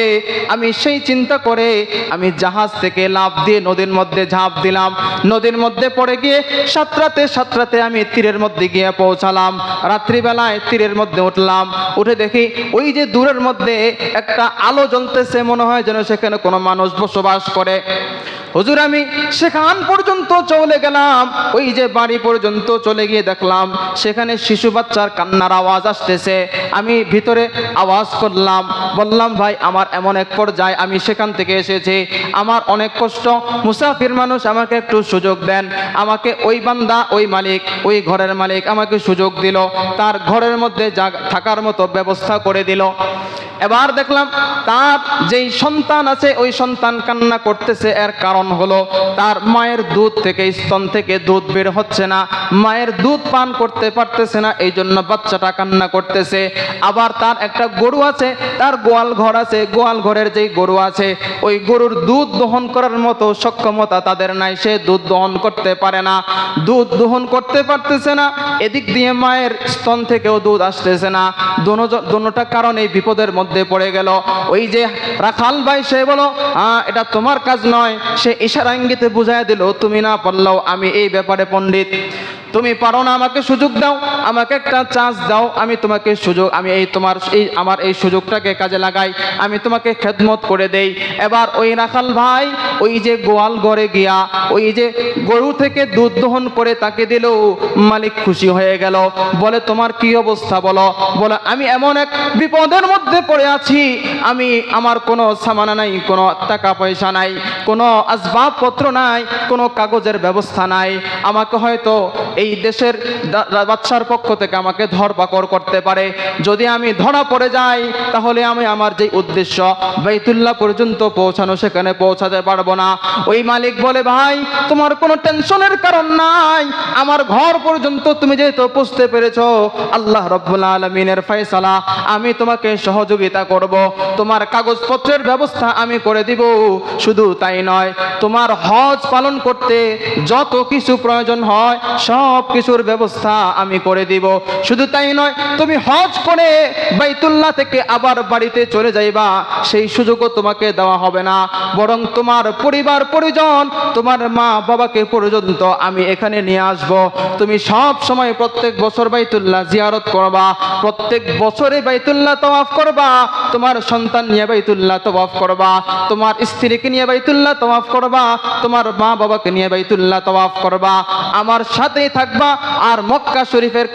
আমি সেই চিন্তা করে আমি জাহাজ থেকে লাফ দিয়ে নদীর মধ্যে ঝাঁপ দিলাম। নদীর মধ্যে পড়ে গিয়ে সাঁতরাতে আমি তীরের মধ্যে গিয়ে পৌঁছালাম। রাত্রিবেলায় তীরের মধ্যে উঠলাম, উঠে দেখি ওই যে দূরের মধ্যে একটা আলো জ্বলতেছে, মনে হয় যেন সেখানে কোনো মানুষ বসবাস করে। হুজুর আমি সেখান পর্যন্ত চলে গেলাম, ওই যে বাড়ি পর্যন্ত চলে গিয়ে দেখলাম সেখানে শিশু বাচ্চার কান্নার আওয়াজ আসতেছে। আমি ভিতরে আওয়াজ করলাম, বললাম ভাই আমার এমন এক পর্যায়ে আমি সেখান থেকে এসেছি, আমার অনেক কষ্ট, মুসাফির মানুষ, আমাকে একটু সুযোগ দেন। আমাকে ওই বান্দা, ওই মালিক, ওই ঘরের মালিক আমাকে সুযোগ দিল, তার ঘরের মধ্যে থাকার মতো ব্যবস্থা করে দিল। এবার দেখলাম তার যেই সন্তান আছে ওই সন্তান কান্না করতেছে। এর কারণ হলো তার মায়ের দুধ থেকে, স্তন থেকে দুধ বের হচ্ছে না, মায়ের দুধ পান করতে পারতেছে না, এই জন্য বাচ্চাটা কান্না করতেছে। আবার তার একটা গরু আছে, তার গোয়াল ঘর আছে, গোয়াল ঘরের যেই গরু আছে ওই গরুর দুধ দহন করার মতো সক্ষমতা তাদের নাই, সে দুধ দহন করতে পারে না, দুধ দহন করতে পারতেছে না। এদিক দিয়ে মায়ের স্তন থেকেও দুধ আসতেছে না, দোনোটা কারণে বিপদের মধ্যে পড়ে গেল। ওই যে রাখাল ভাই সে বলো এটা তোমার কাজ নয়, সে ইশারা ইঙ্গিতে বুঝায় দিল তুমি না পারলেও আমি এই ব্যাপারে পণ্ডিত, তুমি পারো না, আমাকে সুযোগ দাও, আমাকে একটা চান্স দাও, আমি তোমাকে সুযোগ, আমি আমার এই সুযোগটাকে কাজে লাগাই, আমি তোমাকে খেদমত করে দেই। এবার ওই রাখাল ভাই ওই যে গোয়াল ঘরে গিয়া ওই যে গরু থেকে দুধ দহন করে তাকে দিল, মালিক খুশি হয়ে গেল, বলে তোমার কি অবস্থা বলো? বলে আমি এমন এক বিপদের মধ্যে পড়ে আছি, আমার কোনো সামানা নাই, কোনো টাকা পয়সা নাই, কোনো আসবাবপত্র নাই, কোনো কাগজের ব্যবস্থা নাই, আমাকে হয়তো এই দেশের বাদশার পক্ষ থেকে আমাকে ধরপাকড় করতে পারে, যদি আমি ধরা পড়ে যাই তাহলে আমি আমার যে উদ্দেশ্য বাইতুল্লাহ পর্যন্ত পৌঁছানো সেখানে পৌঁছাতে পারবো না। ওই মালিক বলে ভাই তোমার কোনো টেনশনের কারণ নাই, আমার ঘর পর্যন্ত তুমি যেহেতু পৌঁছতে পেরেছো, আল্লাহ রাব্বুল আলামিনের ফয়সালা, আমি তোমাকে সহযোগিতা করব, তোমার কাগজপত্রের ব্যবস্থা আমি করে দিব। শুধু তাই নয়, তোমার হজ পালন করতে যত কিছু প্রয়োজন হয় সব কিছুর ব্যবস্থা আমি করে দিব। শুধু তাই নয়, তুমি হজ করে বাইতুল্লাহ থেকে আবার বাড়িতে চলে যাইবা, সেই সুযোগও তোমাকে দেওয়া হবে না, বরং তোমার পরিবার পরিজন, তোমার মা বাবাকে পর্যন্ত আমি এখানে নিয়ে আসব। তুমি সব সময় প্রত্যেক বছর বাইতুল্লাহ জিয়ারত করবা, প্রত্যেক বছরে বাইতুল্লাহ তাওয়াফ করবা, তোমার সন্তান নিয়ে বাইতুল্লাহ তাওয়াফ করবা, তোমার স্ত্রীকে নিয়ে বাইতুল্লাহ তাওয়াফ করবা, তোমার মা বাবাকে নিয়ে বাইতুল্লাহ তাওয়াফ করবা, আমার সাথে থাকবা, আর মক্কা শরীফের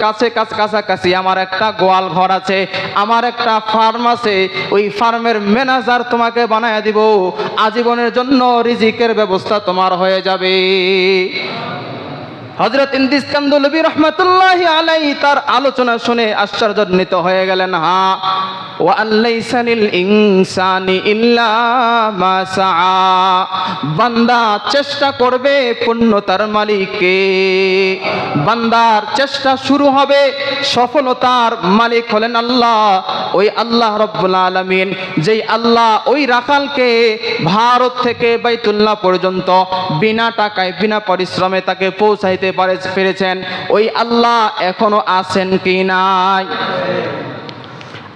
কাছাকাছি আমার একটা গোয়াল ঘর আছে, আমার একটা ফার্ম আছে, ওই ফার্মের ম্যানেজার তোমাকে বানায় দিব, আজীবনের জন্য রিজিকের ব্যবস্থা তোমার হয়ে যাবে। হযরত ইদ্রিস কান্দলবী রাহমাতুল্লাহি আলাইহি তার আলোচনা শুনে আশ্চর্যান্বিত হয়ে গেলেন। হ্যাঁ, ওয়া আল্লাইসা লিল ইনসানি ইল্লা মা সাআ, বান্দা চেষ্টা করবে পূর্ণতার মালিককে, বান্দার চেষ্টা শুরু হবে, সফলতার মালিক হলেন আল্লাহ, ওই আল্লাহ রাব্বুল আলামিন, যেই আল্লাহ ওই রাখালকে ভারত থেকে বাইতুল্লাহ পর্যন্ত বিনা টাকায় বিনা পরিশ্রমে তাকে পৌঁছাইতে পেরেছেন, ওই আল্লাহ এখনো আছেন কি নাই?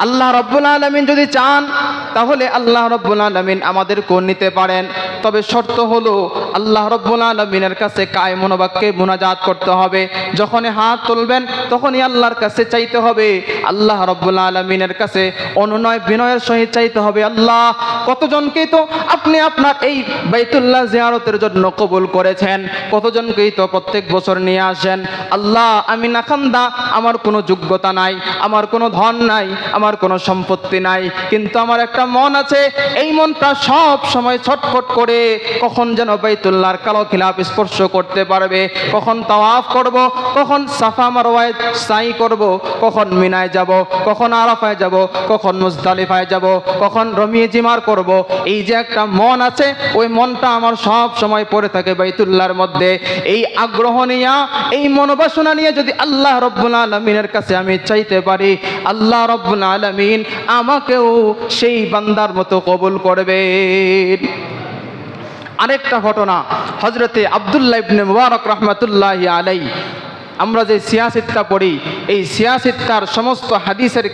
আল্লাহ রাব্বুল আলামিন যদি চান তাহলে আল্লাহ রাব্বুল আলামিন আমাদেরকে নিতে পারেন, তবে শর্ত হলো আল্লাহ রাব্বুল আলামিনের কাছে কায়মন বাক্যে মুনাজাত করতে হবে। যখনই হাত তুলবেন তখনই আল্লাহর কাছে চাইতে হবে, আল্লাহ রাব্বুল আলামিনের কাছে অনুনয় বিনয়ের সহিত চাইতে হবে। আল্লাহ, কতজনকেই তো আপনি আপনার এই বাইতুল্লাহ জিয়ারতের জন্য কবুল করেছেন, কতজনকেই তো প্রত্যেক বছর নিয়ে আসেন। আল্লাহ, আমি নাখান্দা, আমার কোনো যোগ্যতা নাই, আমার কোনো ধন নাই, আমার কোনো সম্পত্তি নাই, কিন্তু আমার একটা মন আছে, এই মনটা সব সময় ছটফট করে কখন যেন বাইতুল্লাহর কালো খিলাফ স্পর্শ করতে পারবে, কখন তাওয়াফ করব, কখন সাফা মারওয়ায় সাই করব, কখন মিনায় যাব, কখন আরাফায় যাব, কখন মুজদালিফায় যাব, কখন রমিয়ে জিমার করব। এই যে একটা মন আছে, ওই মনটা আমার সব সময় পড়ে থাকে বাইতুল্লাহর মধ্যে। এই আগ্রহ নিয়ে, এই মনোবাসনা নিয়ে যদি আল্লাহ রাব্বুল আলামিনের কাছে আমি চাইতে পারি, আল্লাহ রাব্বুল আলামিন আমাকেও সেই বান্দার মতো কবুল করবেন। আরেকটা ঘটনা, হযরতে আব্দুল্লাহ ইবনে মুবারক রাহমাতুল্লাহি আলাইহি, আমরা যে সিয়াসিত্তা পড়ি, এই সিয়াসিত্তার সমস্ত হাদিসের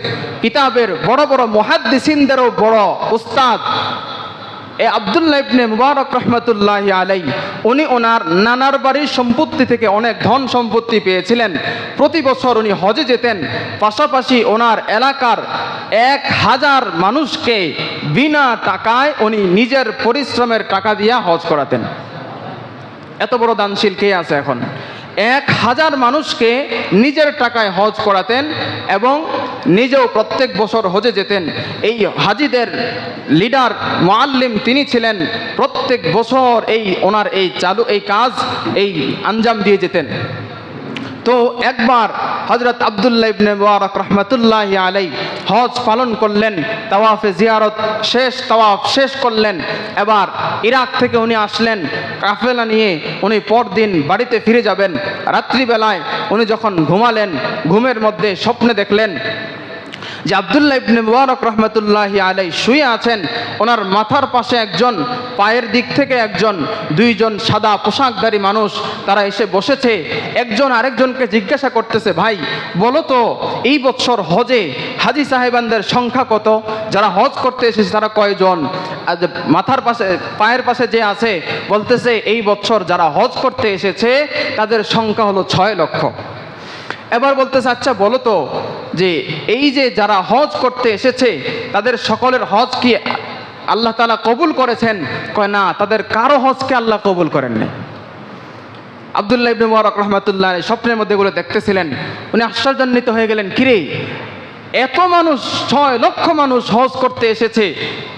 কিতাবের বড় বড় মুহাদ্দিসিনদেরও বড় উস্তাদ এই আব্দুল্লাহ ইবনে মুবারক রাহমাতুল্লাহি আলাইহি, উনি ওনার নানার বাড়ির সম্পত্তি থেকে অনেক ধন সম্পত্তি পেয়েছিলেন। প্রতি বছর উনি হজে যেতেন, পাশাপাশি ওনার এলাকার 1000 মানুষকে বিনা টাকায় উনি নিজের পরিশ্রমের টাকা দিয়ে হজ করাতেন। এত বড় দানশীল কে আছে এখন? 1000 মানুষকে নিজের টাকায় হজ করাতেন এবং নিজেও প্রত্যেক বছর হজে যেতেন। এই হাজিদের লিডার মুআল্লিম তিনি ছিলেন, প্রত্যেক বছর ওনার এই কাজ আঞ্জাম দিয়ে যেতেন। তো একবার হযরত আব্দুল্লাহ ইবনে মুবারক রাহমাতুল্লাহি আলাইহি হজ পালন করলেন, তাওয়াফে জিয়ারত শেষ, তাওয়াফ শেষ করলেন। এবার ইরাক থেকে উনি আসলেন কাফেলা নিয়ে, উনি পরদিন বাড়িতে ফিরে যাবেন। রাত্রিবেলায় উনি যখন ঘুমালেন, ঘুমের মধ্যে স্বপ্নে দেখলেন যে আব্দুল্লাহ ইবনে মুবারক রাহমাতুল্লাহি আলাইহি শুয়ে আছেন, ওনার মাথার পাশে একজন, পায়ের দিক থেকে একজন, দুইজন সাদা পোশাকধারী মানুষ তারা এসে বসেছে। একজন আরেকজনকে জিজ্ঞাসা করতেছে, ভাই বলো তো এই বছর হজে হাজি সাহেবানদের সংখ্যা কত, যারা হজ করতে এসেছে তারা কয়জন? আর মাথার পাশে পায়ের পাশে যে আছে বলতেছে, এই বছর যারা হজ করতে এসেছে তাদের সংখ্যা হলো 6 লক্ষ। এবার বলতেছে, আচ্ছা বলো তো যে এই যে যারা হজ করতে এসেছে তাদের সকলের হজ কি আল্লাহ তাআলা কবুল করেছেন? কয় না, তাদের কারো হজকে আল্লাহ কবুল করেননি। আব্দুল্লাহ ইবনে মুবারক রাহমাতুল্লাহ আলাইহি স্বপ্নের মধ্যে এগুলো দেখতেছিলেন, উনি আশ্চর্যান্বিত হয়ে গেলেন, কিরে এত মানুষ, 6 লক্ষ মানুষ হজ করতে এসেছে,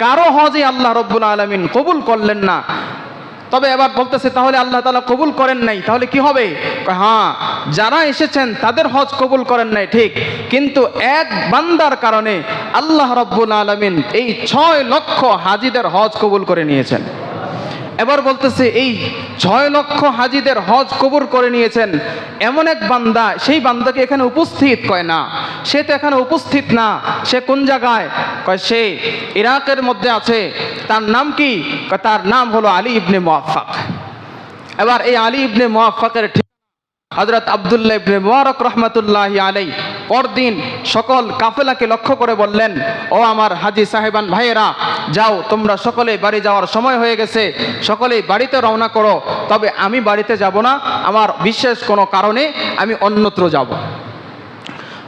কারো হজই আল্লাহ রাব্বুল আলামিন কবুল করলেন না। তবে এবার বলতেছে, তাহলে আল্লাহ তাআলা কবুল করেন নাই, তাহলে কি হবে? হ্যাঁ, যারা এসেছেন তাদের হজ কবুল করেন নাই ঠিক, কিন্তু এক বান্দার কারণে আল্লাহ রাব্বুল আলামিন এই 6 লক্ষ হাজিদের হজ কবুল করে নিয়েছেন। এবার বলতেছে, এই 6 লক্ষ হাজিদের হজ কবুল করে নিয়েছেন এমন এক বান্দা, সেই বান্দাকে এখানে উপস্থিত? কয় না, সে তো এখানে উপস্থিত না। সে কোন জায়গায়? কয় সে ইরাকের মধ্যে আছে। তার নাম কি? কয় তার নাম হলো আলী ইবনে মুআফফাক। এবার এই আলী ইবনে মুআফফাকের হযরত আব্দুল্লাহ ইবনে মুবারক রাহমাতুল্লাহি আলাইহি পরদিন সকল কাফেলাকে লক্ষ্য করে বললেন, ও আমার হাজি সাহেবান ভাইয়েরা, যাও তোমরা সকলে বাড়ি যাওয়ার সময় হয়ে গেছে, সকলেই বাড়িতে রওনা করো। তবে আমি বাড়িতে যাব না, আমার বিশেষ কোনো কারণে আমি অন্যত্র যাব।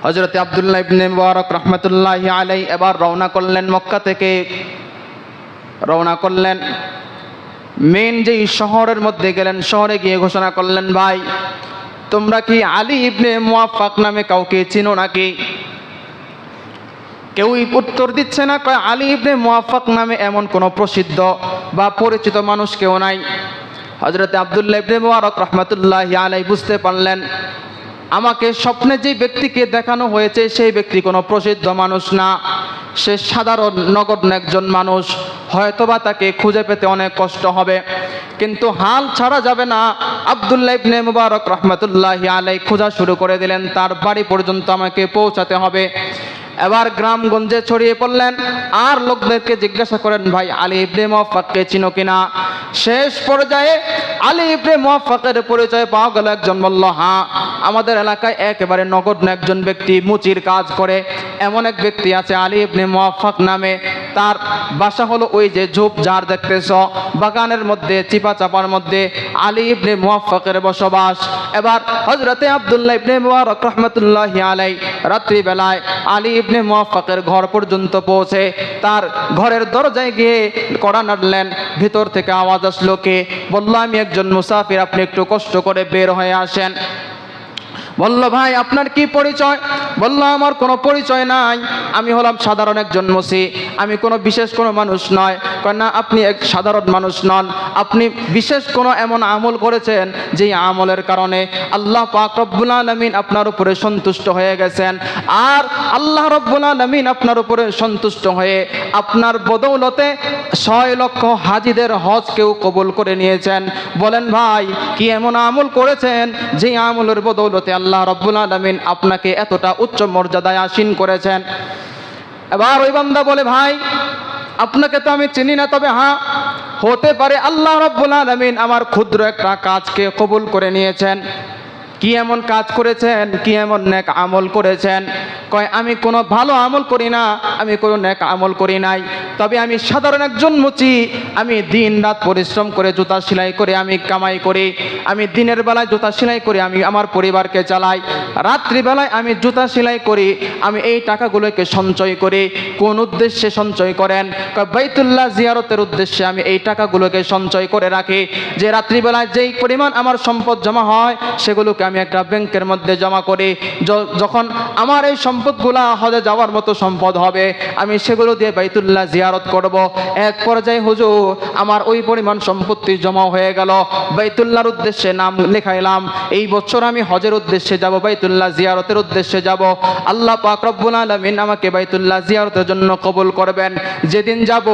হযরত আব্দুল্লাহ ইবনে মুবারক রাহমাতুল্লাহি আলাইহি এবার রওনা করলেন, মক্কা থেকে রওনা করলেন। মেন যেই শহরের মধ্যে গেলেন, শহরে গিয়ে ঘোষণা করলেন, ভাই তোমরা কি আলী ইবনে মুওয়াফাক নামে কাউকে চিনো নাকি? কেউই উত্তর দিচ্ছে না। কয় আলী ইবনে মুওয়াফাক নামে এমন কোনো প্রসিদ্ধ বা পরিচিত মানুষ কেউ নাই। হযরত আব্দুল্লাহ ইবনে মুবারক রাহমাতুল্লাহি আলাইহি বুঝতে পারলেন, আমাকে স্বপ্নে যে ব্যক্তিকে দেখানো হয়েছে সেই ব্যক্তি কোনো প্রসিদ্ধ মানুষ না, সে সাধারণ নগণ্য একজন মানুষ, হয়তোবা তাকে খুঁজে পেতে অনেক কষ্ট হবে। কিন্তু হাল ছাড়া যাবে না। আব্দুল্লাহ ইবনে মুবারক রাহমাতুল্লাহি আলাইহি খোঁজা শুরু করে দিলেন, তার বাড়ি পর্যন্ত আমাকে পৌঁছাতে হবে। এবার গ্রামগঞ্জে ছড়িয়ে পড়লেন, আর লোকদেরকে জিজ্ঞাসা করেন, ভাই আলী ইবনে মুওয়াফাককে চিনো কিনা? শেষ পর্যায়ে আলী ইবনে মুওয়াফাকের পরিচয় পাওয়া গেল। একজন বলল, হ্যাঁ, আমাদের এলাকায় একেবারে নগণ্য একজন ব্যক্তি মুচির কাজ করে, এমন এক ব্যক্তি আছে আলী ইবনে মুওয়াফাক নামে। তার বাসা হলো ওই যে ঝোপঝাড় দেখতেছ, বাগানের মধ্যে, চিপা চাপার মধ্যে আলী ইবনে মুওয়াফাকের বসবাস। এবার হযরতে আব্দুল্লাহ ইবনে মুবারক রাহমাতুল্লাহি আলাইহি রাত্রিবেলায় আলী ইবনে মুওয়াফাকের ঘর পর্যন্ত পৌঁছে তার ঘরের দরজায় গিয়ে কড়া নাড়লেন। ভিতর থেকে আওয়াজ আসলো, কে? বলল, আমি একজন মুসাফির, আপনি একটু কষ্ট করে বের হয়ে আসেন। বলল, ভাই আপনার কি পরিচয়? বলল, আমার কোনো পরিচয় নাই, আমি হলাম সাধারণ একজন মুসি, আমি কোনো বিশেষ কোনো মানুষ নয়। কয় না, আপনি এক সাধারণ মানুষ নন, আপনি বিশেষ কোনো এমন আমল করেছেন যেই আমলের কারণে আল্লাহ পাক রব্বুল আলামিন আপনার উপরে সন্তুষ্ট হয়ে গেছেন। আর আল্লাহ রব্বুল আলামিন আপনার উপরে সন্তুষ্ট হয়ে আপনার বদৌলতে 6 লক্ষ হাজিদের হজকেও কবুল করে নিয়েছেন। বলেন ভাই, কি এমন আমল করেছেন যেই আমলের বদৌলতে আল্লাহ রব্বুল আলামিন আপনাকে এতটা উচ্চ মর্যাদায় আসীন করেছেন? এবার ওই বান্দা বলে, ভাই আপনাকে তো আমি চিনি না, তবে হ্যাঁ, হতে পারে আল্লাহ রব্বুল আলামিন আমার ক্ষুদ্র একটা কাজকে কবুল করে নিয়েছেন। কি এমন কাজ করেছেন, কি এমন নেক আমল করেছেন? কয়, আমি কোনো ভালো আমল করি না, আমি কোনো নেক আমল করি নাই, তবে আমি সাধারণ একজন মুচি, আমি দিন রাত পরিশ্রম করে জুতা সেলাই করে আমি কামাই করি, আমি দিনের বেলায় জুতা সেলাই করে আমি আমার পরিবারকে চালাই, রাত্রিবেলায় আমি জুতা সেলাই করি, আমি এই টাকাগুলোকে সঞ্চয় করি। কোন উদ্দেশ্যে সঞ্চয় করেন? কয়, বাইতুল্লাহ জিয়ারতের উদ্দেশ্যে আমি এই টাকাগুলোকে সঞ্চয় করে রাখি, যে রাত্রিবেলায় যেই পরিমাণ আমার সম্পদ জমা হয় সেগুলোকে আমি একটা ব্যাংকের মধ্যে জমা করি। যখন আমার এই সম্পদগুলা হজে যাওয়ার মতো সম্পদ হবে, আমি সেগুলো দিয়ে বাইতুল্লাহ জিয়ারত করব। এক পর্যায়ে হুজুর আমার ওই পরিমাণ সম্পত্তি জমা হয়ে গেল, বাইতুল্লাহর উদ্দেশ্যে নাম লেখাইলাম, এই বছর আমি হজের উদ্দেশ্যে যাব, বাইতুল্লাহ জিয়ারতের উদ্দেশ্যে যাব। আল্লাহ পাক রব্বুল আলামিন আমাকে বাইতুল্লাহ জিয়ারতের জন্য কবুল করবেন। যেদিন যাব,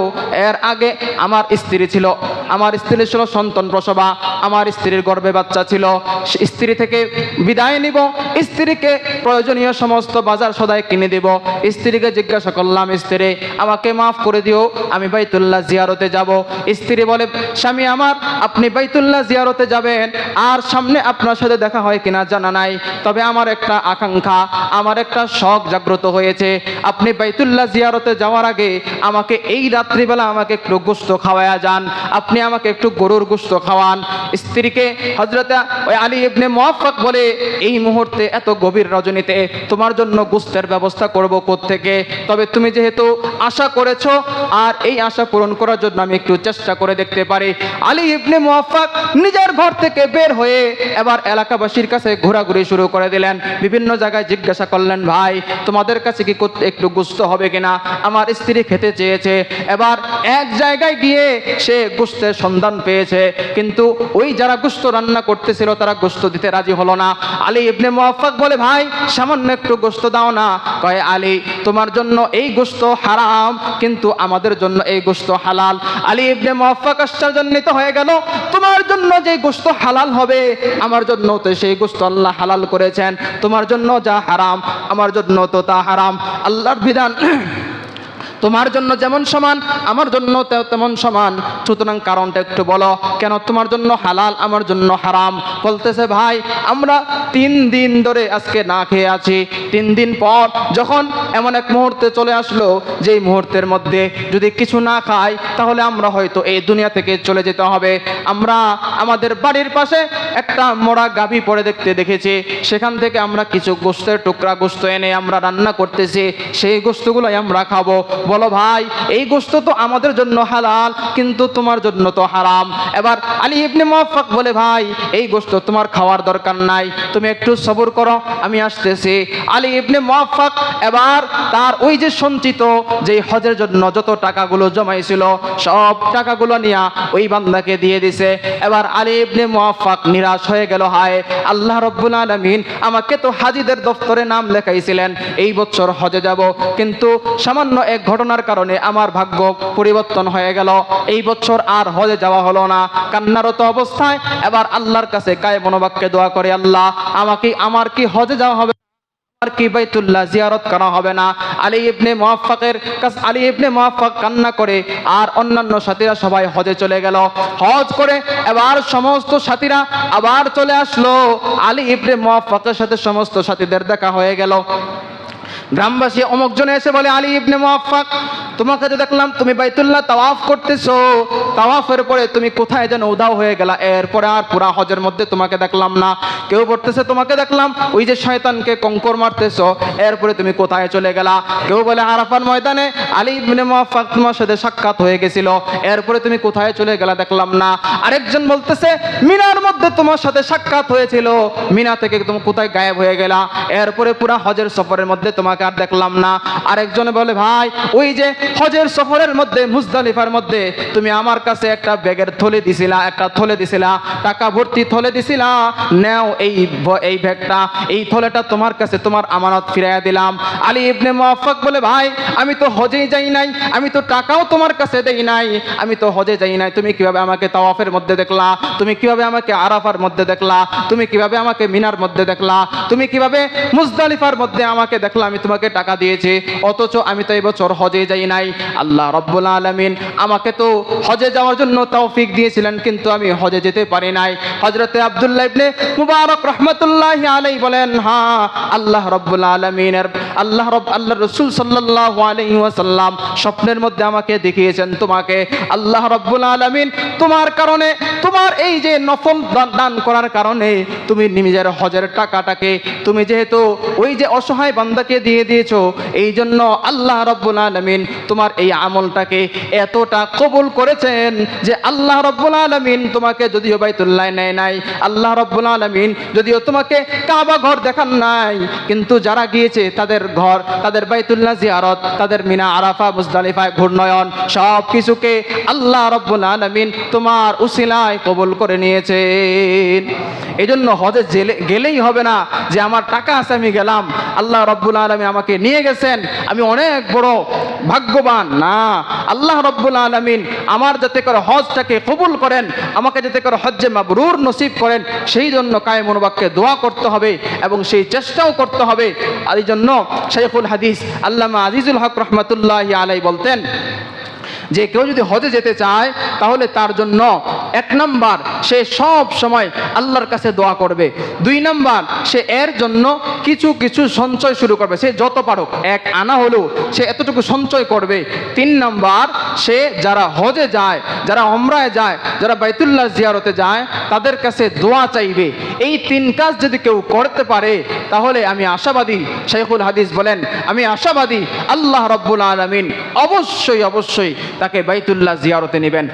এর আগে আমার স্ত্রী ছিল, আমার স্ত্রী ছিল সন্তান প্রসবা, আমার স্ত্রীর গর্ভে বাচ্চা ছিল, স্ত্রী থেকে বিদায় নিব, স্ত্রীকে প্রয়োজনীয় সমস্ত বাজার সদাই কিনে দেব। স্ত্রীকে জিজ্ঞাসা করলাম, স্ত্রী আমাকে মাফ করে দিও, আমি বাইতুল্লাহ জিয়ারতে যাব। স্ত্রী বলে, স্বামী আমার, আপনি বাইতুল্লাহ জিয়ারতে যাবেন, আর সামনে আপনার সাথে দেখা হয় কিনা জানা নাই, তবে আমার একটা আকাঙ্ক্ষা, আমার একটা শখ জাগ্রত হয়েছে, আপনি বাইতুল্লাহ জিয়ারতে যাওয়ার আগে আমাকে এই রাত্রিবেলা আমাকে একটু গোশত খাওয়ায়া যান, আপনি আমাকে একটু গরুর গোশত খাওয়ান। স্ত্রীকে হযরত আলী ইবনে মুওয়াফাক বলে, এই মুহূর্তে এত গভীর রজনীতে তোমার জন্য গোশতের ব্যবস্থা করব কোত্থেকে? তবে তুমি যেহেতু আশা করেছো, আর এই আশা পূরণ করার জন্য আমি একটু চেষ্টা করে দেখতে পারি। আলী ইবনে মুওয়াফাক নিজের ঘর থেকে বের হয়ে এবার এলাকাবাসীর কাছে ঘোরাঘুরি শুরু করে দিলেন, বিভিন্ন জায়গায় জিজ্ঞাসা করলেন, ভাই তোমাদের কাছে কি একটু গোশত হবে কিনা? আমার স্ত্রী খেতে চেয়েছে। এবার এক জায়গায় গিয়ে সে গোশতের সন্ধান পেয়েছে, কিন্তু ওই যারা গোশত রান্না করতেছিল তারা গোশত দিতে রাজি হলো না। আলী ইবনে মুওয়াফাক বলে, ভাই সামান্য একটু গোশত দাও না। কয়, আলী তোমার জন্য এই গোশত হারাম, কিন্তু আমাদের জন্য এই গোশত হালাল। আলী ইবনে মুওয়াফাক আশ্চর্যান্বিত হয়ে গেল, তোমার জন্য যে গোশত হালাল হবে, আমার জন্য তো সেই গোশত আল্লাহ হালাল করেছেন, তোমার জন্য যা হারাম আমার জন্য তো তা হারাম। আল্লাহর বিধান তোমার জন্য যেমন সমান আমার জন্য তেমন সমান, সুতরাং কারণটা একটু বলো, কেন তোমার জন্য হালাল আমার জন্য হারাম? বলতেছে, ভাই আমরা 3 দিন ধরে আজকে না খেয়ে আছি, 3 দিন পর যখন এমন এক মুহূর্তে চলে আসলো, যেই মুহূর্তের মধ্যে যদি কিছু না খাই তাহলে আমরা হয়তো এই দুনিয়া থেকে চলে যেতে হবে। আমরা আমাদের বাড়ির পাশে একটা মোড়া গাভী পড়ে দেখেছি, সেখান থেকে আমরা কিছু গোশতের টুকরা গোশত এনে আমরা রান্না করতেছি, সেই গোশতগুলোই আমরা খাবো। বলো ভাই এই গোশত তো আমাদের জন্য হালাল কিন্তু তোমার জন্য তো হারাম। এবার আলী ইবনে মুওয়াফফাক বলে ভাই এই গোশত তোমার খাওয়ার দরকার নাই, তুমি একটু সবর করো আমি আসতেছি। আলী ইবনে মুওয়াফফাক এবার তার ওই যে সঞ্চিত যে হজের জন্য যত টাকাগুলো জমাইছিল সব টাকাগুলো নিয়ে ওই বান্দাকে দিয়ে দিছে। এবার আলী ইবনে মুওয়াফফাক নিরাশ হয়ে গেল, হায় আল্লাহ রাব্বুল আলামিন আমাকে তো হাজীদের দফতরে নাম লেখাইছিলেন, এই বছর হজে যাব, কিন্তু সামান্য এক ঘটনার কারণে আমার ভাগ্য পরিবর্তন হয়ে গেল, এই বছর আর হজে যাওয়া হলো না। কান্নারত অবস্থায় এবার আল্লাহর কাছে কায়ে মনোবাক্যে দোয়া করে, আল্লাহ আমার কি হজে যাওয়া হবে আর কি বাইতুল্লাহ জিয়ারত করা হবে না? আলী ইবনে মুওয়াফফাক কান্না করে আর অন্যান্য সাথীরা সবাই হজে চলে গেল। হজ করে এবার সমস্ত সাথীরা আবার চলে আসলো। আলী ইবনে মুওয়াফফাকের সাথে সমস্ত সাথীদের দেখা হয়ে গেল। গ্রামবাসী অমুক জনে এসে বলে, আলী ইবনে মুওয়াফফাক তোমাকে যে দেখলাম তুমি বাইতুল্লাহ তাওয়াফ করতেছো, তাওয়াফের পরে তুমি কোথায় যেন উধাও হয়ে গেলা, এরপরে আর পুরা হজের মধ্যে তোমাকে দেখলাম না। কেউ বলতেছে তোমাকে দেখলাম ওই যে শয়তানকে কঙ্কর মারতেছো, এরপরে তুমি কোথায় চলে গেলা। কেউ বলে আরাফার ময়দানে আলী ইবনে মুওয়াফফাক তোমার সাথে সাক্ষাৎ হয়ে গেছিল, এরপরে তুমি কোথায় চলে গেলা দেখলাম না। আরেকজন বলতেছে মিনার মধ্যে তোমার সাথে সাক্ষাৎ হয়েছিল, মিনা থেকে তুমি কোথায় গায়েব হয়ে গেলা, এরপরে পুরা হজের সফরের মধ্যে তোমাকে আর দেখলাম না। আরেকজন বলে ভাই ওই যে হজের সফরের মধ্যে মুজদালিফার মধ্যে তুমি আমার কাছে একটা ব্যাগের থলে দিছিলা, একটা থলে দিছিলা, টাকা ভর্তি থলে দিছিলা, নাও এই ব্যাগটা, এই থলেটা তোমার কাছে তোমার আমানত ফিরাইয়া দিলাম। আলী ইবনে মুওয়াফফাক বলে ভাই আমি তো হজেই যাই নাই, আমি তো টাকাও তোমার কাছে দেই নাই, আমি তো হজে যাই নাই, তুমি কিভাবে আমাকে তাওয়াফের মধ্যে দেখলা, তুমি কিভাবে আমাকে আরাফার মধ্যে দেখলা, তুমি কিভাবে আমাকে মিনার মধ্যে দেখলা, তুমি কিভাবে মুজদালিফার মধ্যে আমাকে দেখলা, আমি তোমাকে টাকা দিয়েছি অথচ আমি তো এই বছর হজে যাই নাই। আল্লাহ রাব্বুল আলামিন আমাকে তো হজে যাওয়ার জন্য তৌফিক দিয়েছিলেন কিন্তু আমি হজে যেতে পারি নাই। হযরতে আব্দুল্লাহ ইবনে মুবারক রাহমাতুল্লাহি আলাইহি বলেন, হ্যাঁ আল্লাহ রাব্বুল আলামিনের আল্লাহ রাসূল সাল্লাল্লাহু আলাইহি ওয়াসাল্লাম স্বপ্নের মধ্যে আমাকে দেখিয়েছেন তোমাকে। আল্লাহ রাব্বুল আলামিন তোমার কারণে, তোমার এই যে নফল দান করার কারণে তুমি নিজের হজের টাকাটাকে তুমি যেহেতু ওই যে অসহায় বান্দাকে দিয়ে দিয়েছো, এই জন্য আল্লাহ রাব্বুল আলামিন তোমার এই আমলটাকে এতটা কবুল করেছেন যে আল্লাহ রাব্বুল আলামিন তোমাকে যদিও বাইতুল্লাহ নেয় নাই, আল্লাহ রাব্বুল আলামিন যদিও তোমাকে কাবা ঘর দেখান নাই, কিন্তু যারা গিয়েছে তাদের ঘর, তাদের বাইতুল্লাহ জিয়ারত, তাদের মিনা আরাফা মুজদালিফায় ঘূর্ণয়ন সব কিছুকে আল্লাহ রাব্বুল আলামিন তোমার উসিলায় কবুল করে নিয়েছেন। এই জন্য হজে গেলেই হবে না যে আমার টাকা আছে আমি গেলাম, আল্লাহ রাব্বুল আলামিন আমাকে নিয়ে গেছেন আমি অনেক বড় ভাগ্যবান, না, আল্লাহ রাব্বুল আলামিন আমার যাতে করে হজটাকে কবুল করেন, আমাকে যাতে করে হজ্জে মাবরুর নসিব করেন, সেই জন্য কায়ে মনোবাক্যে দোয়া করতে হবে এবং সেই চেষ্টাও করতে হবে। আর এই জন্য শাইখুল হাদিস আল্লামা আজিজুল হক রহমাতুল্লাহি আলাইহি বলতেন যে কেউ যদি হজে যেতে চায় তাহলে তার জন্য 1 নাম্বার সে সব সময় আল্লাহর কাছে দোয়া করবে, 2 নাম্বার সে এর জন্য কিছু কিছু সঞ্চয় শুরু করবে, সে যত পারুক 1 আনা হলেও সে এতটুকু সঞ্চয় করবে, 3 নাম্বার সে যারা হজে যায়, যারা উমরায় যায়, যারা বাইতুল্লাহ জিয়ারতে যায় তাদের কাছে দোয়া চাইবে। এই 3 কাজ যদি কেউ করতে পারে তাহলে আমি আশাবাদী, শাইখুল হাদিস বলেন আমি আশাবাদী আল্লাহ রাব্বুল আলামিন অবশ্যই তাকে বাইতুল্লাহ জিয়ারতে নেবেন।